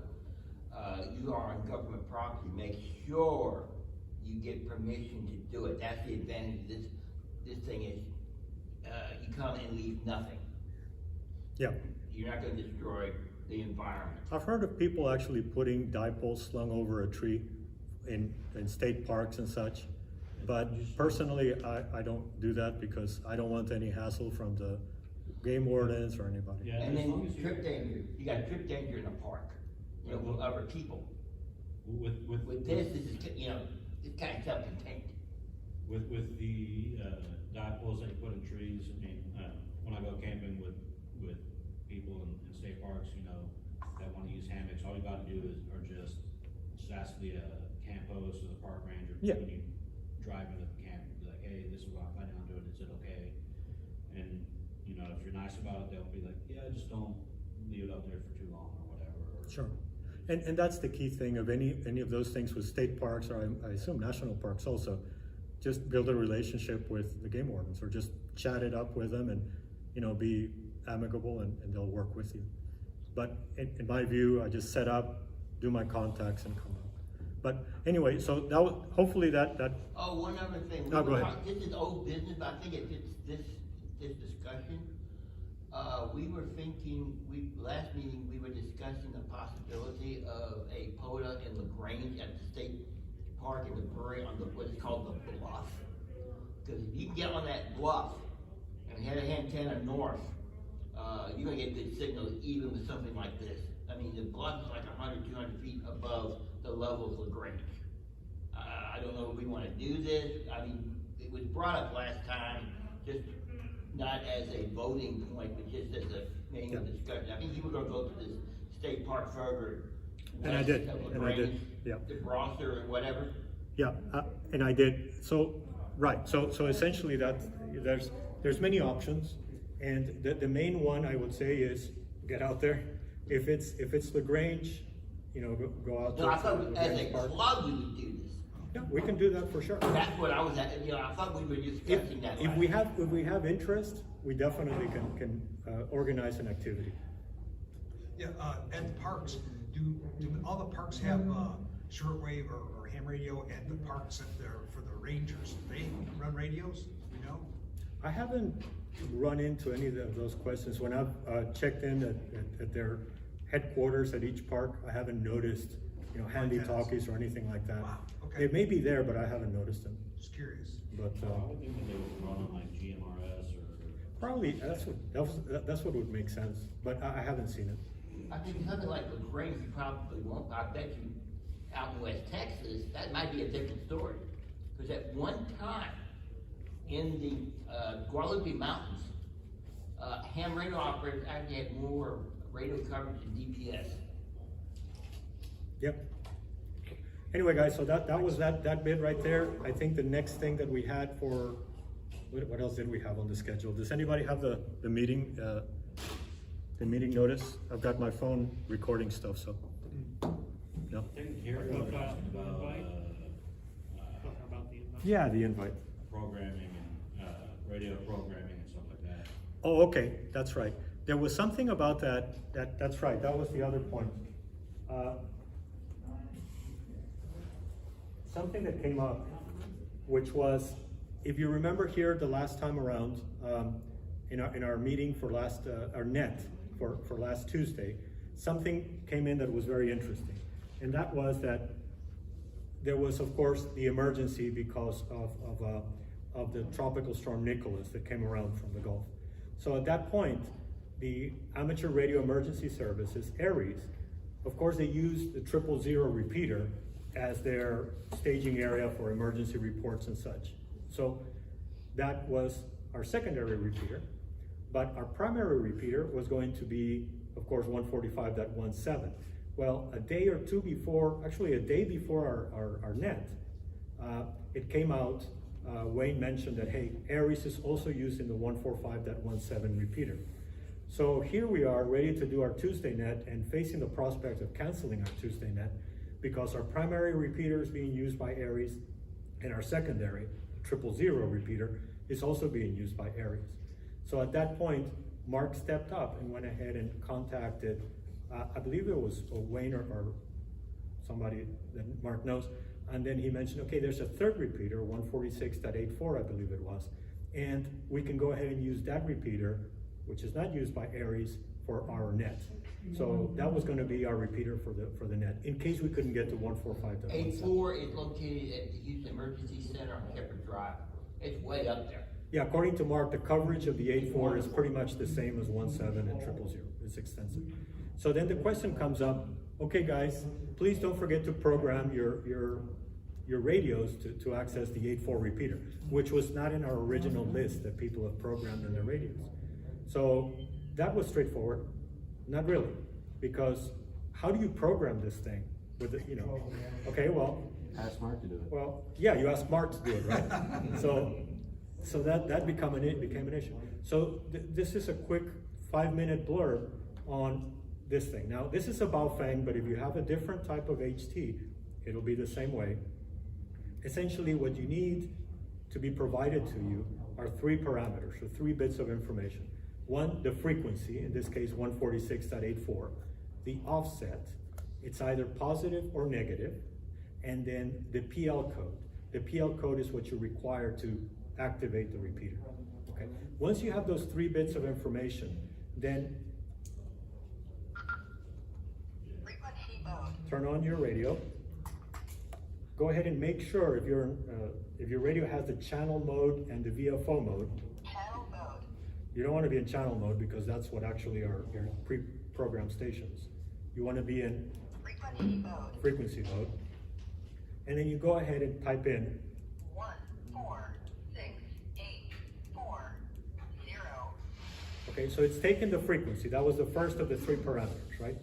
you are on government property, make sure you get permission to do it. That's the advantage of this thing is, you come and leave nothing. Yeah. You're not gonna destroy the environment. I've heard of people actually putting dipoles slung over a tree in state parks and such. But personally, I don't do that because I don't want any hassle from the game wardens or anybody. Yeah, And as long then as trip danger, you got trip danger in the park, you know, with other people. With this is, you know, it's kind of self-contained. With the, dipoles that you put in trees, I mean, when I go camping with people in state parks, you know, that wanna use hammocks, all you gotta do just ask the, camp host or the park ranger. Yeah. When you drive into the camp, be like, hey, this is what I'm planning on doing, is it okay? And, you know, if you're nice about it, they'll be like, yeah, just don't leave it up there for too long or whatever. Sure. And that's the key thing of any of those things with state parks, or I assume national parks also. Just build a relationship with the game wardens, or just chat it up with them and, you know, be amicable and they'll work with you. But in my view, I just set up, do my contacts and come out. But anyway, so that was, hopefully that. Oh, one other thing. No, go ahead. This is old business, but I think it fits this discussion. We were thinking, last meeting, we were discussing the possibility of a POTA in LaGrange at the state park in the prairie on what is called the bluff. Because if you can get on that bluff and head a antenna north, you're gonna get good signal even with something like this. I mean, the bluff is like 100, 200 feet above the level of LaGrange. I don't know if we wanna do this. I mean, it was brought up last time, just not as a voting point, but just as a main discussion. I think you were gonna go to this state park further. And I did, yeah. The Brosser or whatever. Yeah, and I did. So, right, so essentially there's many options. And the main one I would say is get out there. If it's LaGrange, you know, go out there. No, I thought as a Park. club we would do this. Yeah, we can do that for sure. That's what I was at, you know, I thought we were discussing that. If we have interest, we definitely can organize an activity. Yeah, at the parks, do all the parks have, shortwave or ham radio at the parks for the rangers? Do they run radios? We know? I haven't run into any of those questions. When I've checked in at their headquarters at each park, I haven't noticed, you know, handy talkies or anything like that. Wow, okay. It may be there, but I haven't noticed them. Just curious. But I would think that they would run on like GMRS or. probably that's what would make sense. But I haven't seen it. I think something like LaGrange, you probably won't. I bet you out in West Texas, that might be a different story. Because at one time, in the Guadalupe Mountains, ham radio operators actually had more radio coverage than DPS. Yep. Anyway, guys, so that was that bit right there. I think the next thing that we had for, what else did we have on the schedule? Does anybody have the meeting notice? I've got my phone recording stuff, so. No? Here, we talked about, Talking about the invite. Yeah, the invite. programming and, radio programming and stuff like that. Oh, okay, that's right. There was something about that's right, that was the other point. Something that came up, which was, if you remember here the last time around, in our meeting for our net for last Tuesday, something came in that was very interesting. And that was that there was, of course, the emergency because of the tropical storm Nicholas that came around from the Gulf. So at that point, the Amateur Radio Emergency Services, ARES, of course, they used the 000 repeater as their staging area for emergency reports and such. So that was our secondary repeater, but our primary repeater was going to be, of course, 145.17. Well, a day or two before, actually a day before our net, it came out, Wayne mentioned that, hey, ARES is also using the 145.17 repeater. So here we are ready to do our Tuesday net and facing the prospect of canceling our Tuesday net because our primary repeater is being used by ARES and our secondary, 000 repeater, is also being used by areas. So at that point, Mark stepped up and went ahead and contacted, I believe it was Wayne or somebody that Mark knows, and then he mentioned, okay, there's a third repeater, 146.84, I believe it was, and we can go ahead and use that repeater, which is not used by Aries, for our net. So that was going to be our repeater for the net, in case we couldn't get to 145.17. 84 is located at the Houston Emergency Center on Shepherd Drive. It's way up there. Yeah, according to Mark, the coverage of the 8.4 is pretty much the same as 1.7 and 000. It's extensive. So then the question comes up, okay guys, please don't forget to program your radios to access the 8.4 repeater, which was not in our original list that people have programmed in their radios. So that was straightforward. Not really, because how do you program this thing with it, okay, well. Ask Mark to do it. Well, yeah, you ask Mark to do it, right? So that became an issue. So this is a quick 5-minute blurb on this thing. Now, this is a Baofeng, but if you have a different type of HT, it'll be the same way. Essentially, what you need to be provided to you are 3 parameters, or 3 bits of information. One, the frequency, in this case 146.84, the offset, it's either positive or negative, and then the PL code. The PL code is what you require to activate the repeater. Okay. Once you have those 3 bits of information, then turn on your radio. Go ahead and make sure if your radio has the channel mode and the VFO mode. You don't want to be in channel mode because that's what actually are your pre-programmed stations. You want to be in frequency mode. And then you go ahead and type in 146.84.0. Okay, so it's taken the frequency. That was the first of the 3 parameters, right?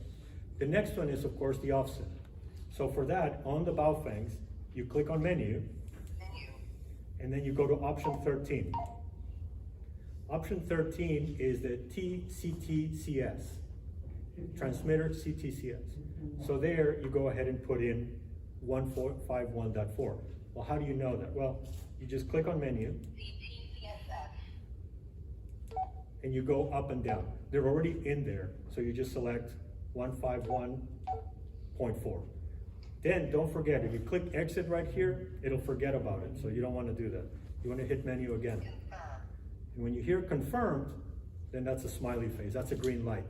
The next one is, of course, the offset. So for that, on the Baofengs, you click on menu, and then you go to option 13. Option 13 is the TCTCS, transmitter CTCS. So there you go ahead and put in 151.4. Well, how do you know that? Well, you just click on menu, and you go up and down. They're already in there, so you just select 151.4. Then don't forget, if you click exit right here, it'll forget about it, so you don't want to do that. You want to hit menu again. And when you hear confirmed, then that's a smiley face, that's a green light.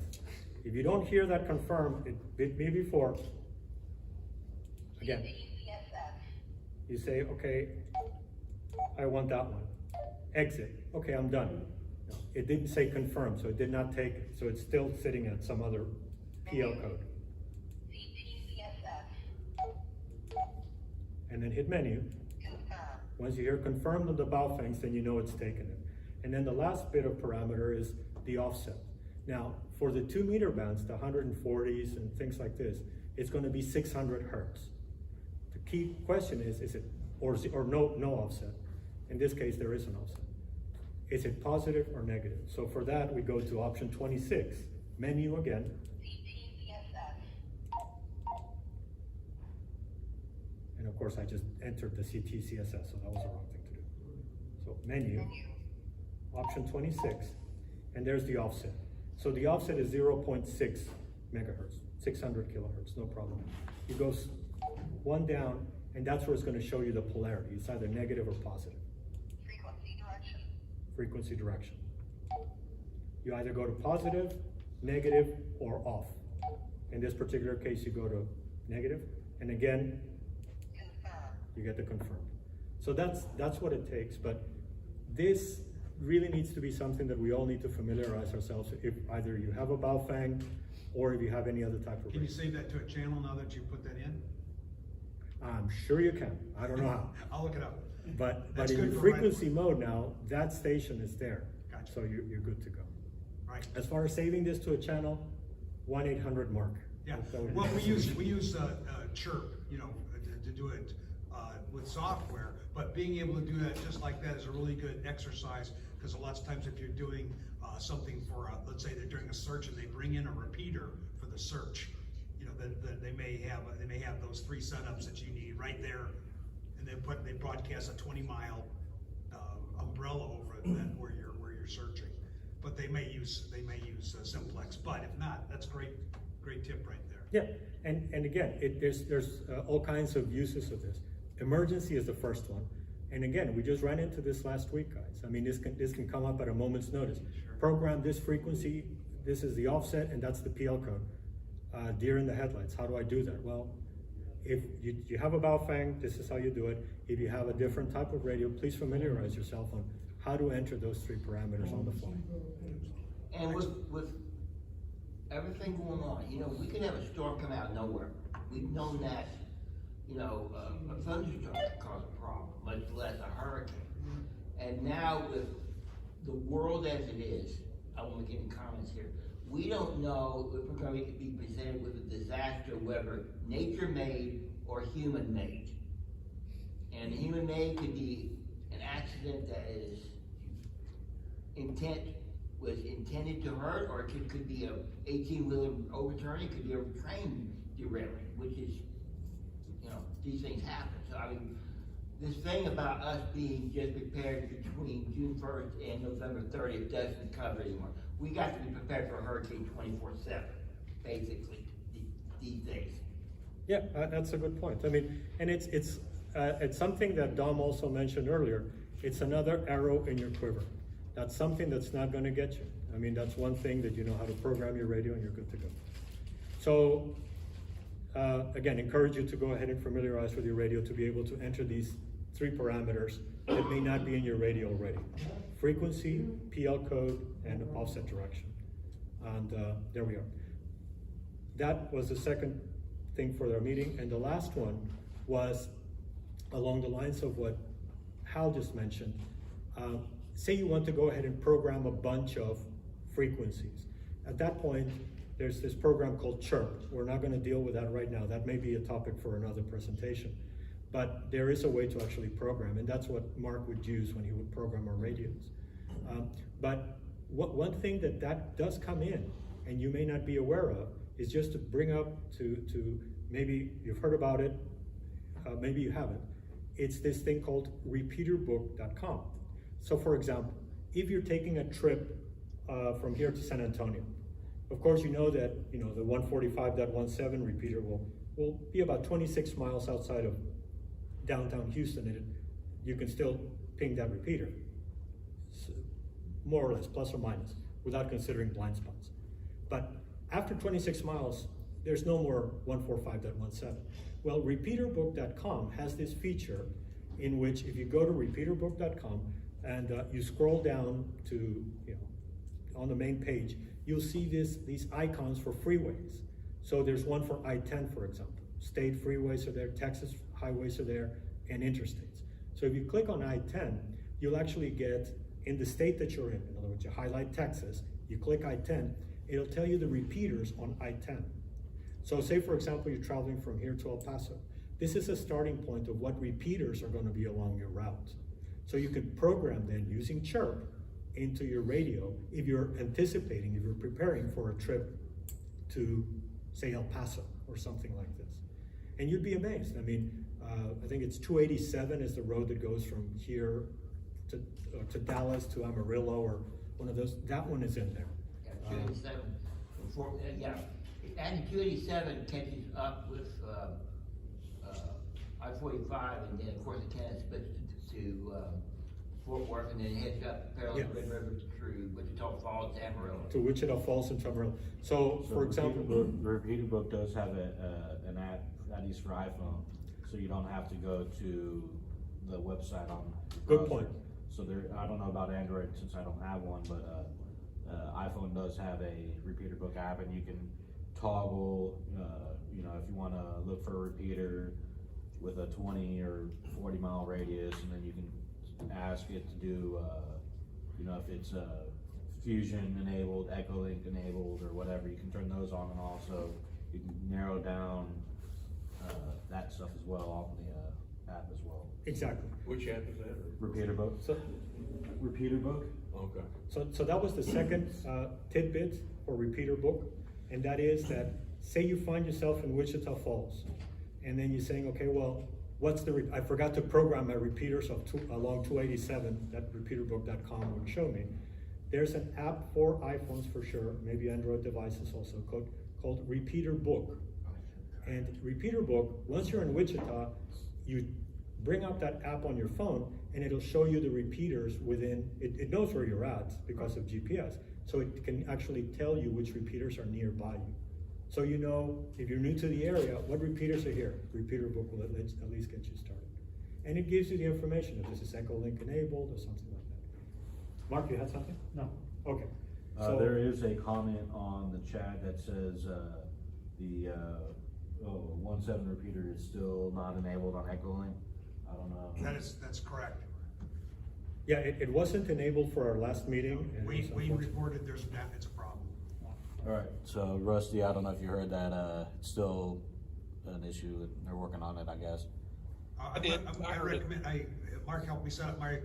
If you don't hear that confirm, it bit me before, again, you say, okay, I want that one. Exit, okay, I'm done. No, it didn't say confirm, so it did not take it, so it's still sitting at some other PL code. And then hit menu. Once you hear confirmed on the Baofengs, then you know it's taken it. And then the last bit of parameter is the offset. Now, for the 2 meter bands, the 140s and things like this, it's going to be 600 hertz. The key question is it, or no offset? In this case, there is an offset. Is it positive or negative? So for that, we go to option 26, menu again. And of course, I just entered the CTCSS, so that was the wrong thing to do. So menu, option 26, and there's the offset. So the offset is 0.6 megahertz, 600 kilohertz, no problem. It goes 1 down, and that's where it's going to show you the polarity. It's either negative or positive. Frequency direction. You either go to positive, negative, or off. In this particular case, you go to negative, and again, you get the confirmed. So that's what it takes, but this really needs to be something that we all need to familiarize ourselves if either you have a Baofeng or if you have any other type of Can you radio. save that to a channel now that you put that in? I'm sure you can. I don't know how. I'll look it up. But That's in good your for frequency mode now, that station is there. Gotcha. So you're good to go. Right. As far as saving this to a channel, 1-800-MARK. Yeah, That would be well, we the use Chirp, to do it with software, but being able to do that just like that is a really good exercise, because a lot of times if you're doing something for, let's say they're doing a search and they bring in a repeater for the search, they may have those 3 setups that you need right there, and they broadcast a 20-mile umbrella over that where you're searching. But they may use Simplex, but if not, that's great tip right there. Yeah, and again, there's all kinds of uses of this. Emergency is the first one. And again, we just ran into this last week, guys. I mean, this can come up at a moment's notice. Sure. Program this frequency, this is the offset, and that's the PL code. Deer in the headlights, how do I do that? Well, if you have a Baofeng, this is how you do it. If you have a different type of radio, please familiarize yourself on how to enter those 3 parameters on the fly. And with everything going on, you know, we could have a storm come out of nowhere. We've known that, you know, a thunderstorm could cause a problem, much less a hurricane. And now with the world as it is, I won't make any comments here, we don't know if we're going to be presented with a disaster, whether nature-made or human-made. And human-made could be an accident that is intended to hurt, or it could be a 18-wheeler overturning, it could be a train derailing, which is, you know, these things happen. So I mean, this thing about us being just prepared between June 1st and November 30th doesn't cover anymore. We got to be prepared for a hurricane 24/7, basically, these days. Yeah, that's a good point. I mean, and it's something that Dom also mentioned earlier. It's another arrow in your quiver. That's something that's not going to get you. I mean, that's one thing that you know how to program your radio and you're good to go. So, again, encourage you to go ahead and familiarize with your radio to be able to enter these 3 parameters that may not be in your radio already. Frequency, PL code, and offset direction. And there we are. That was the second thing for our meeting. And the last one was along the lines of what Hal just mentioned. Say you want to go ahead and program a bunch of frequencies. At that point, there's this program called Chirp. We're not going to deal with that right now. That may be a topic for another presentation. But there is a way to actually program, and that's what Mark would use when he would program our radios. But one thing that does come in, and you may not be aware of, is just to bring up to maybe you've heard about it, maybe you haven't. It's this thing called repeaterbook.com. So for example, if you're taking a trip from here to San Antonio, of course you know that the 145.17 repeater will be about 26 miles outside of downtown Houston, and you can still ping that repeater, more or less, plus or minus, without considering blind spots. But after 26 miles, there's no more 145.17. Well, repeaterbook.com has this feature in which if you go to repeaterbook.com and you scroll down to, on the main page, you'll see these icons for freeways. So there's one for I-10, for example. State freeways are there, Texas highways are there, and interstates. So if you click on I-10, you'll actually get, in the state that you're in other words, you highlight Texas, you click I-10, it'll tell you the repeaters on I-10. So say, for example, you're traveling from here to El Paso. This is a starting point of what repeaters are going to be along your route. So you can program then using Chirp into your radio if you're anticipating, if you're preparing for a trip to, say, El Paso or something like this. And you'd be amazed. I mean, I think it's 287 is the road that goes from here to Dallas to Amarillo or one of those. That one is in there. Yeah, 287. Yeah, and 287 catches up with I-45, and then of course it kind of splits to Fort Worth, and then it heads up parallel to Red River through Wichita Falls to Amarillo. To Wichita Falls and Amarillo. So for example, the Repeater Book does have an app that is for iPhone, so you don't have to go to the website on the good browser. point. So I don't know about Android since I don't have one, but iPhone does have a Repeater Book app, and you can toggle, if you want to look for a repeater with a 20 or 40 mile radius, and then you can ask it to do, if it's Fusion enabled, Echolink enabled, or whatever, you can turn those on and off, so you can narrow down that stuff as well on the app as well. Exactly. Which app is that? Repeater Book. So, Repeater Book. Okay. So that was the second tidbit for Repeater Book, and that is that say you find yourself in Wichita Falls, and then you're saying, okay, well, I forgot to program my repeaters along 287, that repeaterbook.com would show me. There's an app for iPhones for sure, maybe Android devices also, called Repeater Book. And Repeater Book, once you're in Wichita, you bring up that app on your phone and it'll show you the repeaters within, it knows where you're at because of GPS. So it can actually tell you which repeaters are nearby you. So you know, if you're new to the area, what repeaters are here? Repeater Book will at least get you started. And it gives you the information if this is Echo Link enabled or something like that. Mark, you had something? No. Okay. There is a comment on the chat that says, the 1.7 repeater is still not enabled on Echo Link. I don't know. That's correct. Yeah, it wasn't enabled for our last meeting. And We it was unfortunate. reported it's a problem. All right, so Rusty, I don't know if you heard that, it's still an issue, they're working on it, I guess. I did. I heard it. Mark helped me set up my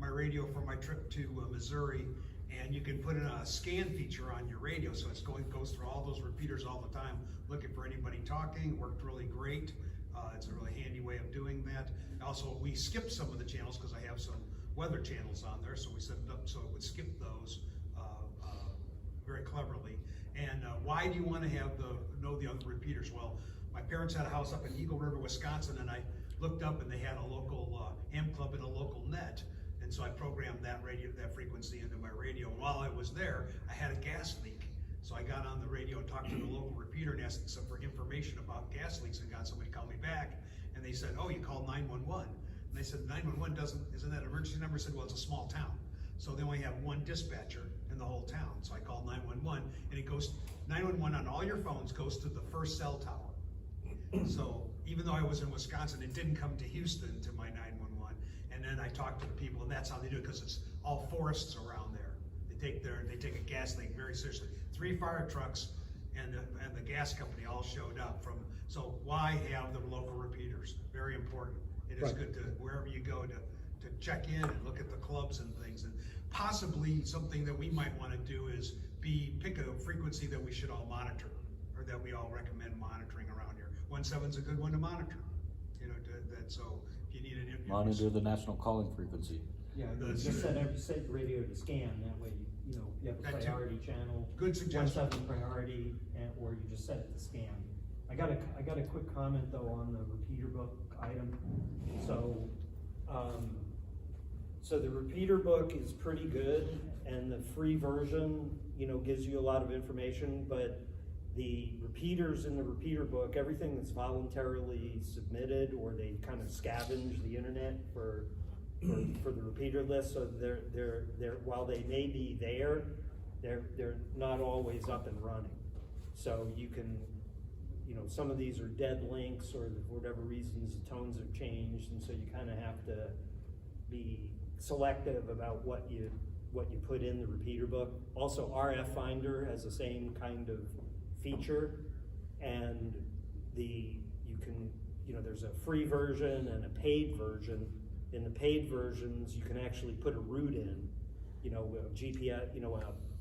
radio for my trip to Missouri, and you can put in a scan feature on your radio, so it goes through all those repeaters all the time, looking for anybody talking. It worked really great. It's a really handy way of doing that. Also, we skipped some of the channels because I have some weather channels on there, so we set it up so it would skip those very cleverly. And why do you want to know the other repeaters? Well, my parents had a house up in Eagle River, Wisconsin, and I looked up and they had a local ham club and a local net. And so I programmed that frequency into my radio. While I was there, I had a gas leak. So I got on the radio and talked to the local repeater and asked them for information about gas leaks and got somebody to call me back. And they said, oh, you called 911. And they said, 911 isn't that an emergency number? I said, well, it's a small town. So they only have one dispatcher in the whole town. So I called 911 and it goes, 911 on all your phones goes to the first cell tower. So even though I was in Wisconsin, it didn't come to Houston to my 911. And then I talked to the people, and that's how they do it, because it's all forests around there. They take a gas leak very seriously. 3 fire trucks and the gas company all showed up from. So why have the local repeaters? Very important. It is good to, wherever you go, to check in and look at the clubs and things. And possibly something that we might want to do is pick a frequency that we should all monitor, or that we all recommend monitoring around here. 1.7's a good one to monitor. You know, so if you need an Monitor the national calling frequency. Yeah, you just set the radio to scan, that way, you have a That too. priority channel. Good suggestion. 1.7 priority, or you just set it to scan. I got a quick comment though on the repeater book item. So the repeater book is pretty good, and the free version, gives you a lot of information, but the repeaters in the repeater book, everything that's voluntarily submitted, or they kind of scavenge the internet for the repeater list, so they're while they may be there, they're not always up and running. So you can, some of these are dead links, or for whatever reasons the tones have changed, and so you kind of have to be selective about what you put in the repeater book. Also, RF Finder has the same kind of feature, and there's a free version and a paid version. In the paid versions, you can actually put a route in, a GPS,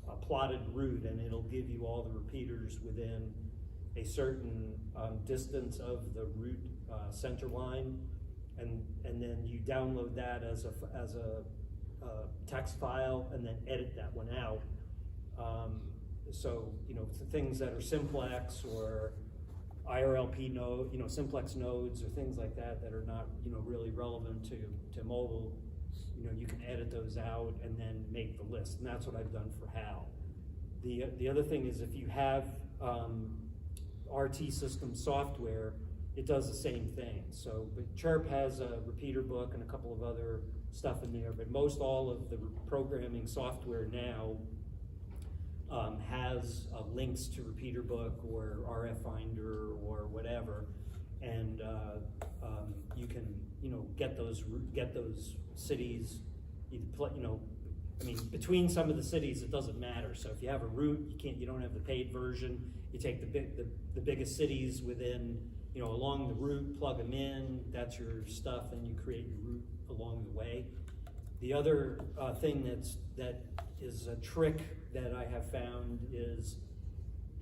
a plotted route, and it'll give you all the repeaters within a certain distance of the route center line, and then you download that as a text file and then edit that one out. So, things that are Simplex or IRLP node, Simplex nodes or things like that are not, really relevant to mobile, you can edit those out and then make the list. And that's what I've done for HAL. The other thing is, if you have RT system software, it does the same thing. So, but Chirp has a repeater book and a couple of other stuff in there, but most all of the programming software now has links to repeater book or RF Finder or whatever, and you can get those cities between some of the cities it doesn't matter. So if you have a route, you don't have the paid version, you take the biggest cities within along the route, plug them in, that's your stuff, and you create your route along the way. The other thing that is a trick that I have found is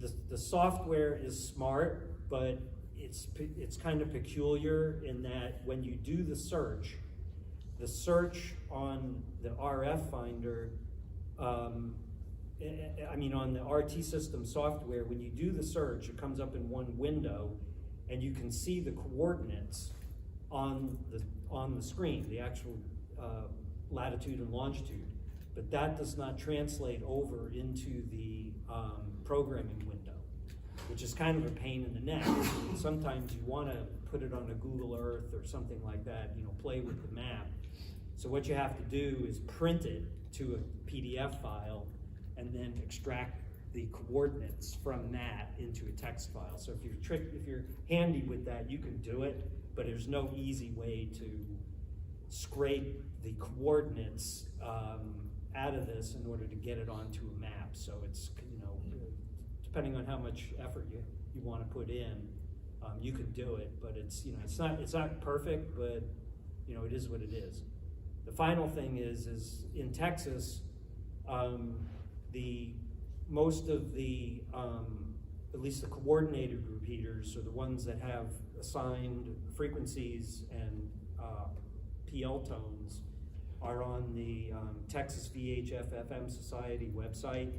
the software is smart, but it's kind of peculiar in that when you do the search on the RF finder, I mean on the RT system software, when you do the search, it comes up in one window, and you can see the coordinates on the screen, the actual latitude and longitude, but that does not translate over into the programming window, which is kind of a pain in the neck. Sometimes you want to put it on a Google Earth or something like that, you know, play with the map. So what you have to do is print it to a PDF file and then extract the coordinates from that into a text file. So if you're handy with that, you can do it, but there's no easy way to scrape the coordinates out of this in order to get it onto a map. So it's, you know, depending on how much effort you want to put in, you can do it, but it's, you know, it's not perfect, but you know, it is what it is. The final thing is in Texas, most of the, at least the coordinated repeaters, or the ones that have assigned frequencies and PL tones, are on the Texas VHF FM Society website.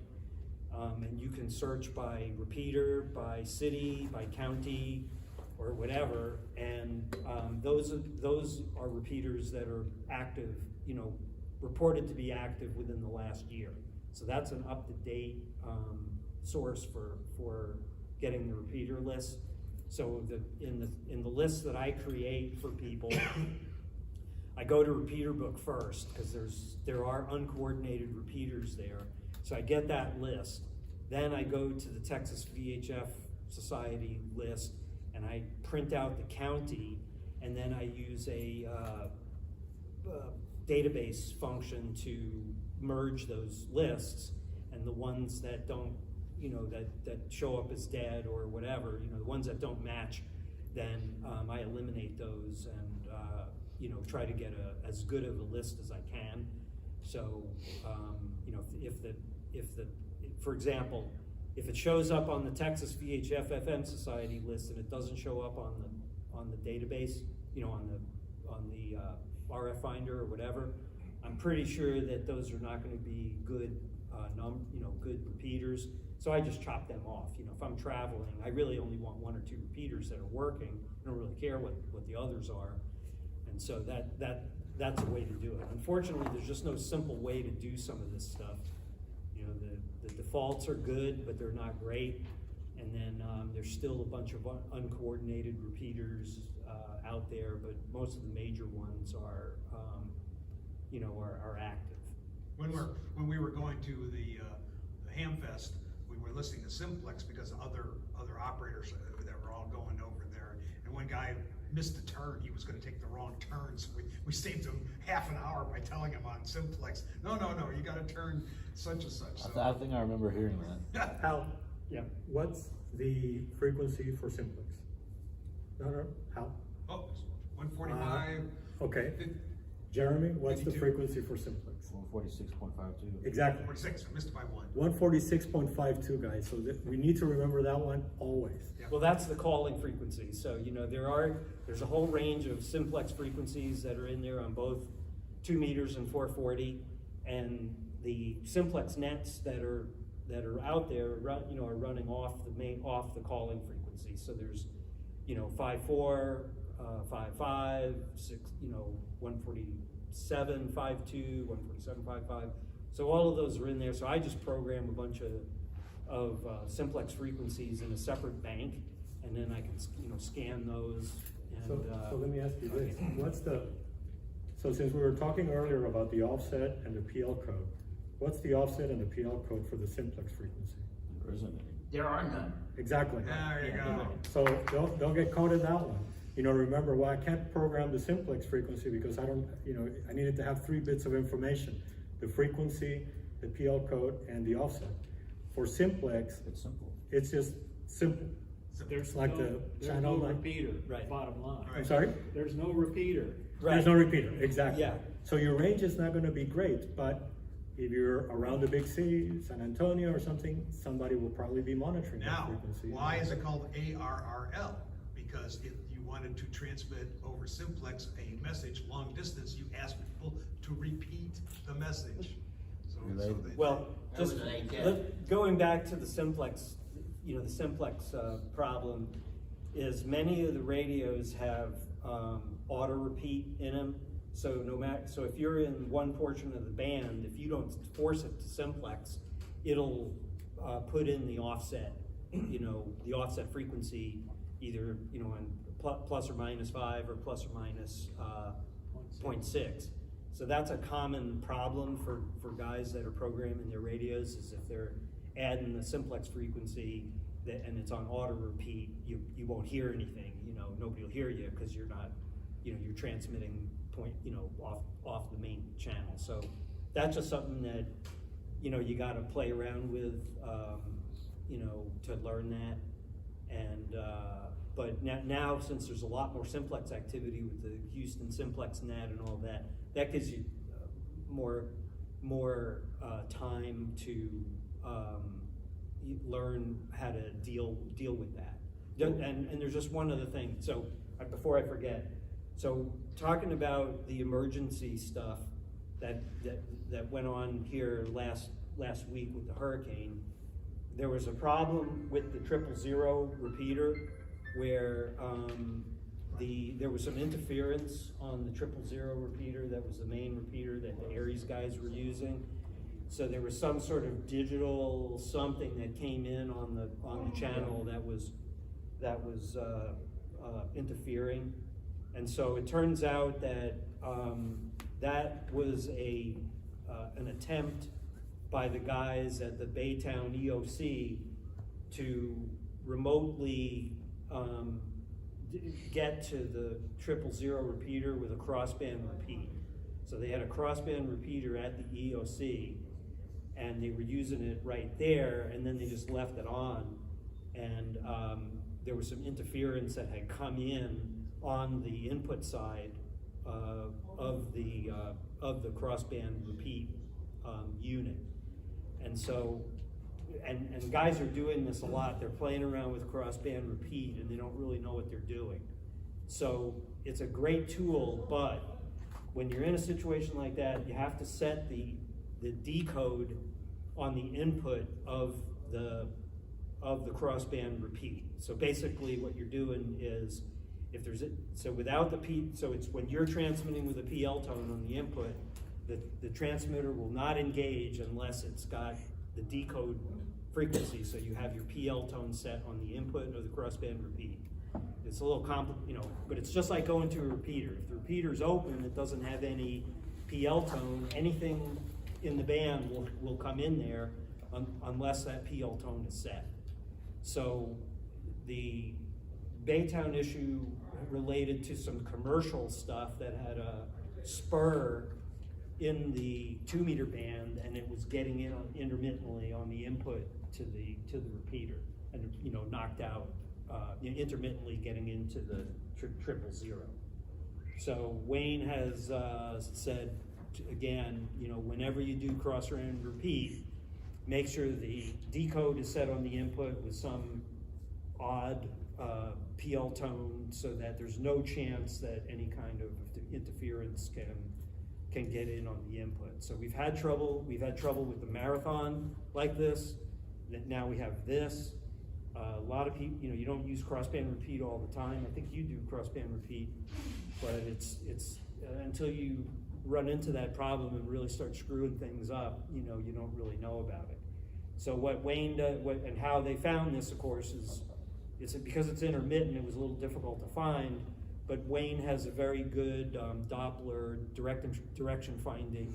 And you can search by repeater, by city, by county, or whatever, and those are repeaters that are active, you know, reported to be active within the last year. So that's an up-to-date source for getting the repeater list. So in the list that I create for people, I go to repeater book first, because there are uncoordinated repeaters there. So I get that list. Then I go to the Texas VHF Society list, and I print out the county, and then I use a database function to merge those lists, and the ones that don't, you know, that show up as dead or whatever, you know, the ones that don't match, then I eliminate those and you know, try to get as good of a list as I can. So you know, for example, if it shows up on the Texas VHF FM Society list and it doesn't show up on the database, you know, on the RF finder or whatever, I'm pretty sure that those are not going to be good, good repeaters. So I just chop them off. You know, if I'm traveling, I really only want one or two repeaters that are working. I don't really care what the others are. And so that's a way to do it. Unfortunately, there's just no simple way to do some of this stuff. You know, the defaults are good, but they're not great. And then there's still a bunch of uncoordinated repeaters out there, but most of the major ones are, are active. When we were going to the Hamfest, we were listening to Simplex because other operators that were all going over there, and one guy missed the turn. He was going to take the wrong turn, so we saved him half an hour by telling him on Simplex, no, you got to turn such and such. So. I think I remember hearing that. Hal, yeah, what's the frequency for Simplex? No, Hal? Oh, 145. Okay. Jeremy, what's 52. The frequency for Simplex? 146.52. Exactly. 46, I missed by one. 146.52, guys, so we need to remember that one always. Yeah. Well, that's the calling frequency. So, you know, there's a whole range of Simplex frequencies that are in there on both 2 meters and 440, and the Simplex nets that are out there, you know, are running off the calling frequency. So there's, you know, 5.4, 5.5, 6, you know, 147.52, 147.55. So all of those are in there. So I just program a bunch of Simplex frequencies in a separate bank, and then I can, you know, scan those. And, so let me ask you this: so since we were talking earlier about the offset and the PL code, what's the offset and the PL code for the Simplex frequency? There isn't any. There are none. Exactly. There you go. So don't get caught in that one. You know, remember, well, I can't program the Simplex frequency because I don't, you know, I needed to have 3 bits of information: the frequency, the PL code, and the offset. For Simplex, It's simple. it's just simple. There's Like no repeater, Right. bottom line. I'm sorry? There's no repeater. There's no repeater, exactly. Yeah. So your range is not gonna be great, but if you're around the big city, San Antonio or something, somebody will probably be monitoring that Now, frequency. why is it called ARRL? because if you wanted to transmit over Simplex a message long distance, you ask people to repeat the message. So Well, That just was an eight-ten. going back to the Simplex, the Simplex problem is many of the radios have auto repeat in them. So so if you're in one portion of the band, if you don't force it to Simplex, it'll put in the offset, the offset frequency, either on plus or minus 5 or plus or minus 0.6. So that's a common problem for guys that are programming their radios, is if they're adding the Simplex frequency and it's on auto repeat, you won't hear anything, nobody will hear you because you're not, you're transmitting off the main channel. So that's just something that, you gotta play around with, to learn that. And, but now since there's a lot more Simplex activity with the Houston Simplex net and all that, that gives you more time to learn how to deal with that. And there's just one other thing. So before I forget, so talking about the emergency stuff that went on here last week with the hurricane, there was a problem with the 000 repeater where there was some interference on the 000 repeater that was the main repeater that the Aries guys were using. So there was some sort of digital something that came in on the channel that was interfering. And so it turns out that that was an attempt by the guys at the Baytown EOC to remotely get to the 000 repeater with a crossband repeat. So they had a crossband repeater at the EOC, and they were using it right there, and then they just left it on, and there was some interference that had come in on the input side of the crossband repeat unit. And so, and guys are doing this a lot. They're playing around with crossband repeat and they don't really know what they're doing. So it's a great tool, but when you're in a situation like that, you have to set the decode on the input of the crossband repeat. So basically what you're doing is, without the P, so it's when you're transmitting with a PL tone on the input, the transmitter will not engage unless it's got the decode frequency. So you have your PL tone set on the input of the crossband repeat. It's a little complicated, but it's just like going to a repeater. If the repeater's open, it doesn't have any PL tone, anything in the band will come in there unless that PL tone is set. So the Baytown issue related to some commercial stuff that had a spur in the 2-meter band, and it was getting in intermittently on the input to the repeater, and knocked out intermittently getting into the 000. So Wayne has said again, whenever you do cross-band repeat, make sure the decode is set on the input with some odd PL tone, so that there's no chance that any kind of interference can get in on the input. So we've had trouble with the marathon like this. Now we have this. A lot of people, you don't use crossband repeat all the time. I think you do crossband repeat, but it's until you run into that problem and really start screwing things up, you don't really know about it. So what Wayne does, and how they found this, of course, is because it's intermittent, it was a little difficult to find, but Wayne has a very good Doppler direction finding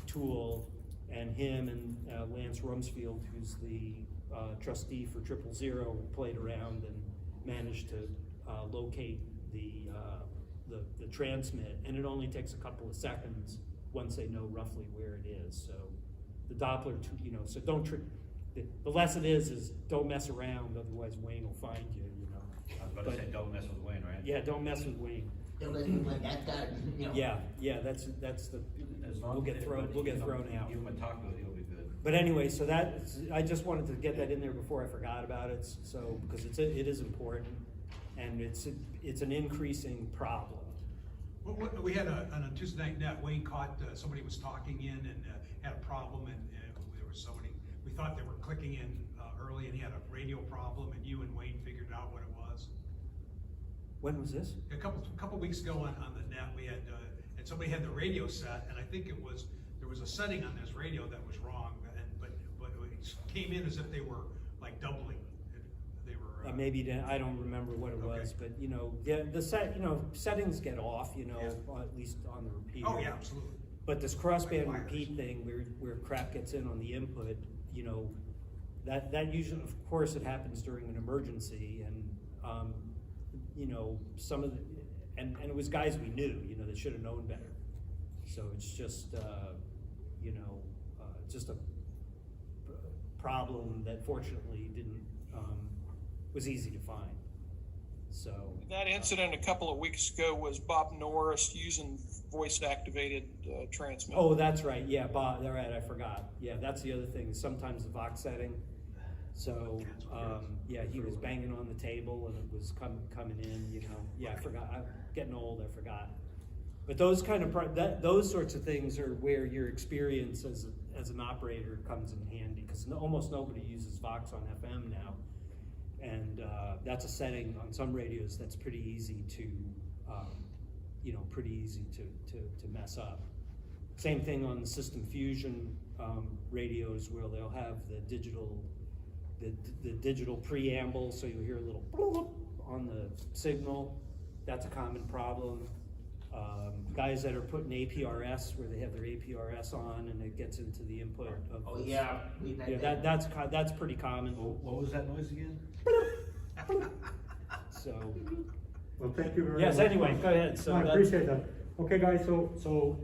tool, and him and Lance Rumsfeld, who's the trustee for 000, played around and managed to locate the transmit, and it only takes a couple of seconds once they know roughly where it is. So the Doppler, so don't trick. The lesson is don't mess around, otherwise Wayne will find you. I was about to say, don't mess with Wayne, right? Yeah, don't mess with Wayne. Don't let him like that guy, Yeah, that's the. As long We'll get as thrown out. Give him a taco, he'll be good. But anyway, so I just wanted to get that in there before I forgot about it. So because it is important, And it's an increasing problem. We had on a Tuesday night net, Wayne caught, somebody was talking in and had a problem, and there was somebody, we thought they were clicking in early, and he had a radio problem, and you and Wayne figured out what it was. When was this? A couple weeks ago on the net, we had, and somebody had the radio set, and I think there was a setting on this radio that was wrong, but it came in as if they were like doubling. They were. Maybe I don't remember what it was, but you know, settings get off, you know, Yeah. at least on the repeater. Oh, yeah, absolutely. But this crossband Like wires. repeat thing, where crap gets in on the input, you know, that usually, of course, it happens during an emergency, and you know, some of the, and it was guys we knew, you know, that should have known better. So it's just, you know, just a problem that fortunately didn't, was easy to find. So. That incident a couple of weeks ago was Bob Norris using voice-activated transmitter. Oh, that's right. Yeah, Bob. All right, I forgot. Yeah, that's the other thing. Sometimes the Vox setting. So, yeah, he was banging on the table and it was coming in. You know. Yeah, I forgot. I'm getting old. I forgot. But those kind of those sorts of things are where your experience as an operator comes in handy, because almost nobody uses Vox on FM now, and that's a setting on some radios that's pretty easy to, you know, to mess up. Same thing on the System Fusion radios, where they'll have the digital preamble, so you'll hear a little bloop on the signal. That's a common problem. Guys that are putting APRS, where they have their APRS on and it gets into the input of. Oh, yeah. That's pretty common. What was that noise again? So. Well, thank you very much. Yes, anyway, go ahead. So No, I that- appreciate that. Okay, guys, so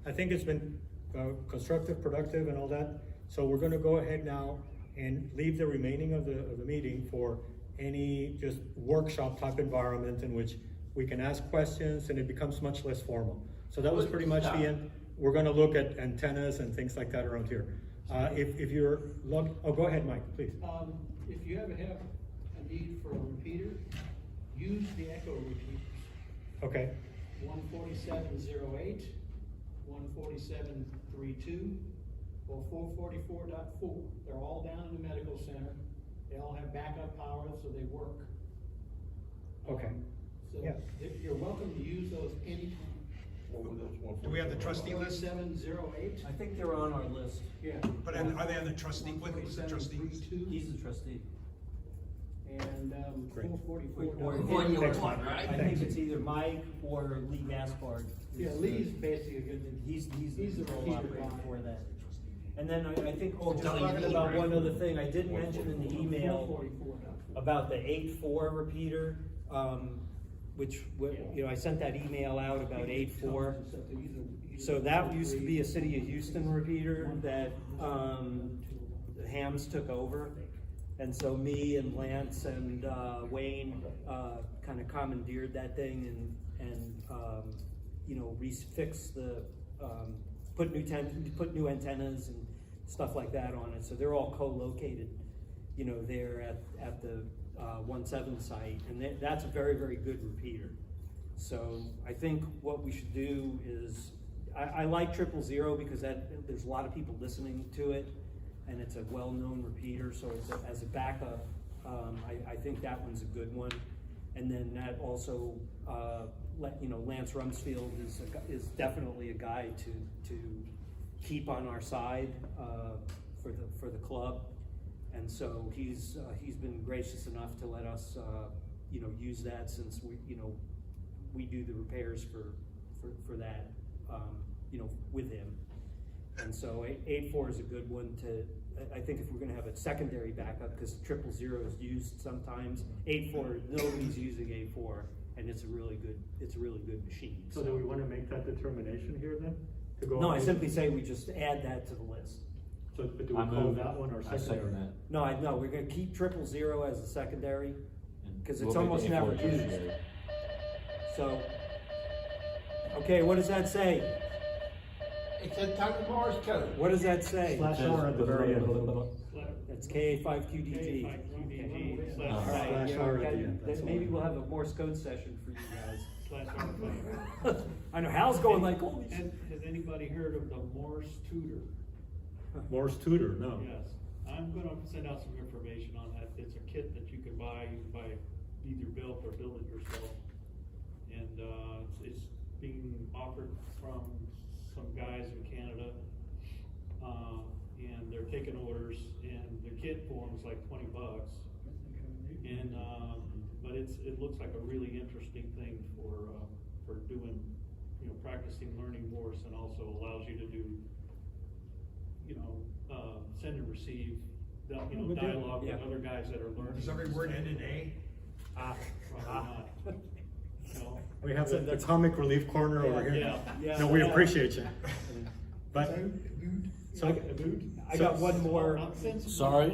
I think it's been constructive, productive, and all that. So we're gonna go ahead now and leave the remaining of the meeting for any just workshop type environment in which we can ask questions and it becomes much less formal. So that was pretty much the end. We're gonna look at antennas and things like that around here. If you're go ahead, Mike, please. If you ever have a need for a repeater, use the echo repeaters. Okay, 147.08, 147.32, or 444.4. They're all down in the medical center. They all have backup power, so they work. okay. So Yeah. you're welcome to use those anytime. Do we have the trustee list? 147.08. I think they're on our list. Yeah. But are they on the trustee, who's the trustee? 147.32, He's the trustee. and Great. 444. Excellent. Right? I think it's either Mike or Lee Gaspard. Yeah, Lee's basically a good. He's the the control repeater operator guy. for that. And then I think, just Don't talking even about need one other thing, I did mention in the email 444. about the 8.4 repeater, which, you know, I sent that email out about 8.4. So that used to be a City of Houston repeater that, Hams took over. And so me and Lance and, Wayne, kind of commandeered that thing and you know, fix the, put new antennas and stuff like that on it. So they're all co-located, you know, there at the 1.7 site, and that's a very, very good repeater. So I think what we should do is, I like 000 because there's a lot of people listening to it, and it's a well-known repeater. So as a backup, I think that one's a good one. And then that also, you know, Lance Rumsfeld is definitely a guy to keep on our side for the club. And so he's been gracious enough to let us, you know, use that, since we do the repairs for that, you know, with him. And so 8.4 is a good one I think if we're gonna have a secondary backup, because 000 is used sometimes, 8.4, nobody's using 8.4, and it's a really good machine. So do we want to make that determination here then? To go No, I ahead? simply say we just add that to the list. So, but do we call that one or I second secondary? that. No, we're gonna keep 000 as a secondary, because it's We'll make almost the never A4 used. tertiary. So, okay, what does that say? It said Tucker Morris code. What does that say? /R at the very end. That's KA5QDG. All right, you know, maybe we'll have a Morse code session for you guys. I know Hal's going like, holy shit. Has anybody heard of the Morse tutor? Morse tutor, no. Yes, I'm gonna send out some information on that. It's a kit that you can buy either built or build it yourself. And, it's being offered from some guys in Canada. And they're taking orders, and the kit form's like $20. And, but it looks like a really interesting thing for doing, you know, practicing learning Morse, and also allows you to do, you know, send and receive, you know, dialogue with other guys that are learning. Does every word end in A? Probably not. No. We have the comic relief corner over here. Yeah. No, we appreciate you. But, I got one more. Sorry?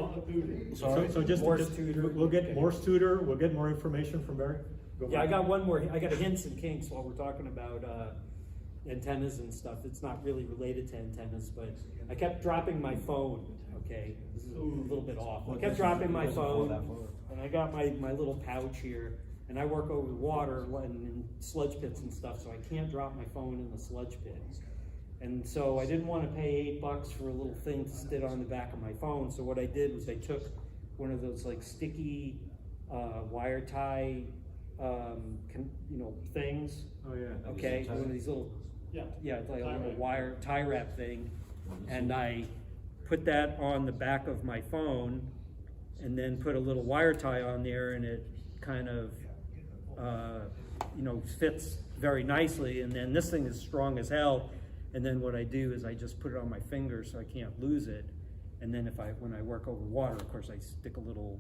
so just, Morse tutor. we'll get Morse tutor, we'll get more information from Barry. Go Yeah, I ahead. got one more. I got a hints and kinks while we're talking about antennas and stuff. It's not really related to antennas, but I kept dropping my phone. Okay, this is a little bit off. I kept dropping my phone, and I got my little pouch here, and I work over water and in sludge pits and stuff, so I can't drop my phone in the sludge pit. And so I didn't want to pay $8 for a little thing to sit on the back of my phone. So what I did was I took one of those like sticky wire tie, you know, things. Oh, yeah. Okay, one of these little, yeah, it's like a little wire tie wrap thing, and I put that on the back of my phone, and then put a little wire tie on there, and it kind of, you know, fits very nicely. And then this thing is strong as hell. And then what I do is I just put it on my finger so I can't lose it. And then when I work over water, of course, I stick a little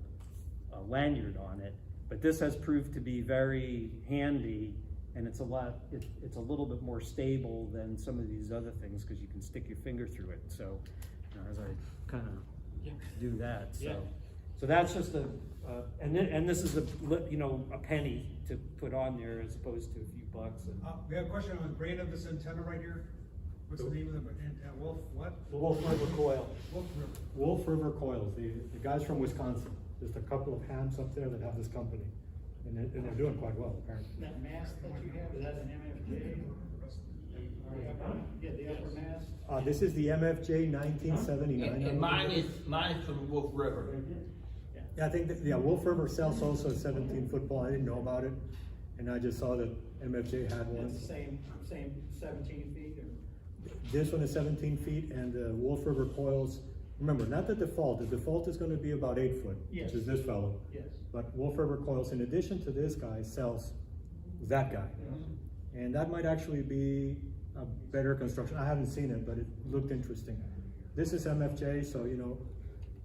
lanyard on it. But this has proved to be very handy, and it's a little bit more stable than some of these other things because you can stick your finger through it. So as I kind of do that, so that's just and this is a penny to put on there as opposed to a few bucks. And, We have a question on the brand of this antenna right here. What's the name of the antenna? Wolf, what? Wolf River Coil. Wolf River. Wolf River Coils, the guys from Wisconsin. Just a couple of hams up there that have this company. And they're doing quite well, apparently. That mast that you have, is that an MFJ? Yeah, the upper mast? This is the MFJ 1979. And mine is from Wolf River. Yeah, I think that, Wolf River sells also 17 football. I didn't know about it. And I just saw that MFJ had one. It's the same 17 feet, or? This one is 17 feet, and the Wolf River Coils, remember, not the default. The default is going to be about 8 foot, Yes. which is this fellow. Yes. But Wolf River Coils, in addition to this guy, sells that guy. And that might actually be a better construction. I haven't seen it, but it looked interesting. This is MFJ, so, you know,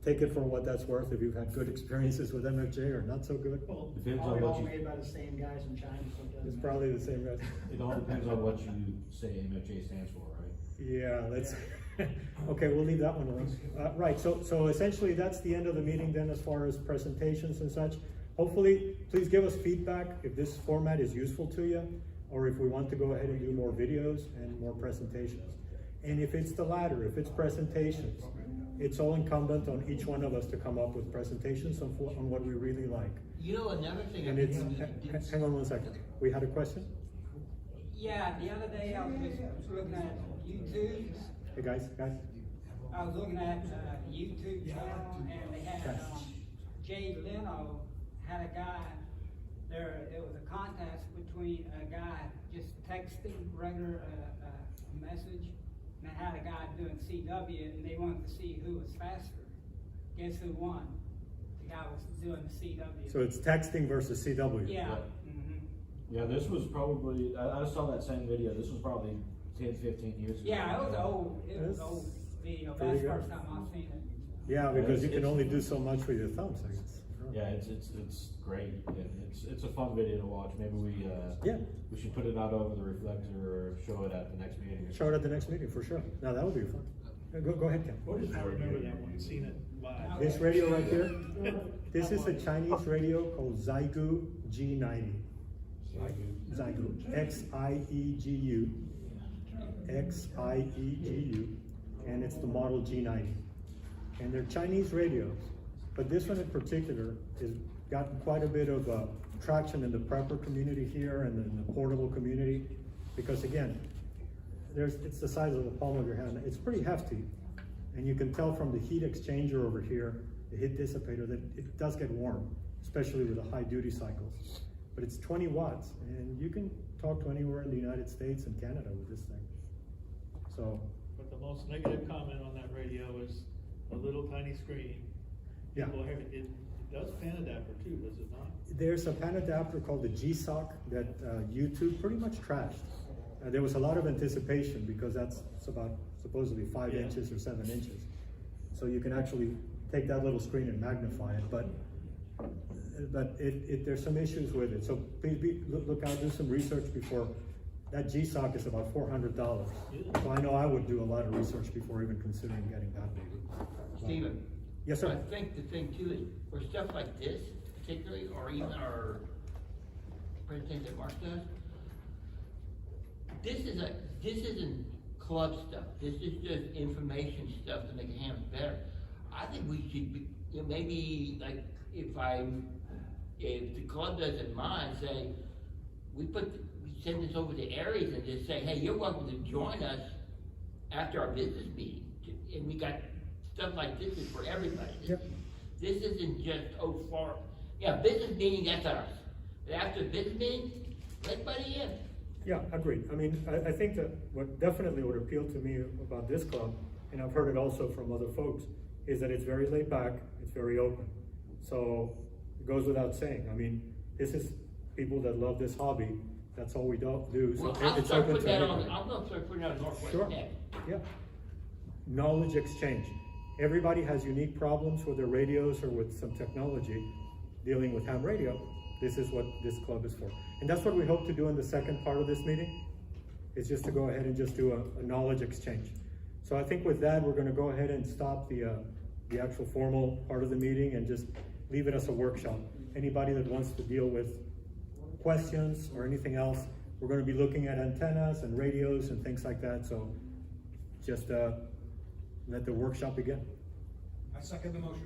take it for what that's worth if you've had good experiences with MFJ or not so good. Well, Depends on probably what all you- made by the same guys in China, so it doesn't It's matter. probably the same guy. It all depends on what you say MFJ stands for, right? Yeah, let's, okay, we'll leave that one alone. Right, so essentially that's the end of the meeting then as far as presentations and such. Hopefully, please give us feedback if this format is useful to you, or if we want to go ahead and do more videos and more presentations. And if it's the latter, if it's presentations, it's all incumbent on each one of us to come up with presentations on what we really like. You know, another thing. And it's, hang on one second. We had a question? Yeah, the other day I was looking at YouTube. Hey, guys. I was looking at YouTube channel, and they had Jay Leno had a guy. It was a contest between a guy just texting regular message, and they had a guy doing CW, and they wanted to see who was faster. Guess who won? The guy was doing the CW. So it's texting versus CW. Yeah. Yeah, this was probably, I saw that same video, this was probably 10, 15 years ago. Yeah, it was old. It was That's old video. pretty That's the good. first time I've seen it. Yeah, because you can only do so much with your thumbs, I guess. Yeah, it's great, and it's a fun video to watch. Maybe we should put it out over the reflector or show it at the next meeting. Show it at the next meeting, for sure. Now, that would be fun. Go ahead, Ken. I remember that one, seen it live. This radio right here, this is a Chinese radio called Xiegu G90. Xiegu, Xiegu. XIEGU, and it's the model G90. And they're Chinese radios, but this one in particular has gotten quite a bit of traction in the prepper community here and in the portable community, because again, it's the size of the palm of your hand. It's pretty hefty, and you can tell from the heat exchanger over here, the heat dissipator, that it does get warm, especially with the high duty cycles. But it's 20 watts, and you can talk to anywhere in the United States and Canada with this thing. So. But the most negative comment on that radio is a little tiny screen. Yeah. People have it does fan adapter too, does it not? There's a pan adapter called the G-SOC that YouTube pretty much trashed. There was a lot of anticipation because it's about supposedly 5 inches or 7 inches. So you can actually take that little screen and magnify it, but there's some issues with it. So please look out, do some research before. That G-SOC is about $400. So I know I would do a lot of research before even considering getting that baby. Stephen? Yes, sir. I think the thing too is, for stuff like this particularly, or even our presentation that Mark does, this isn't club stuff. This is just information stuff to make it handle better. I think we should be, you know, maybe like if the club doesn't mind, say, we send this over to Aries and just say, hey, you're welcome to join us after our business meeting. And we got stuff like this is for everybody. Yep. This isn't just OFARC. Yeah, business meeting, that's ours. But after business meeting, let everybody in. Yeah, agreed. I mean, I think that what definitely would appeal to me about this club, and I've heard it also from other folks, is that it's very laid back, it's very open. So it goes without saying. I mean, this is people that love this hobby. That's all we do. So Well, I'll it's start open putting to that on, everybody. I'm gonna start putting that on Northwest Sure. Net. Yeah. Knowledge exchange. Everybody has unique problems with their radios or with some technology. Dealing with ham radio, this is what this club is for. And that's what we hope to do in the second part of this meeting, is just to go ahead and just do a knowledge exchange. So I think with that, we're gonna go ahead and stop the actual formal part of the meeting and just leave it as a workshop. Anybody that wants to deal with questions or anything else, we're gonna be looking at antennas and radios and things like that, so just let the workshop begin. I second the motion.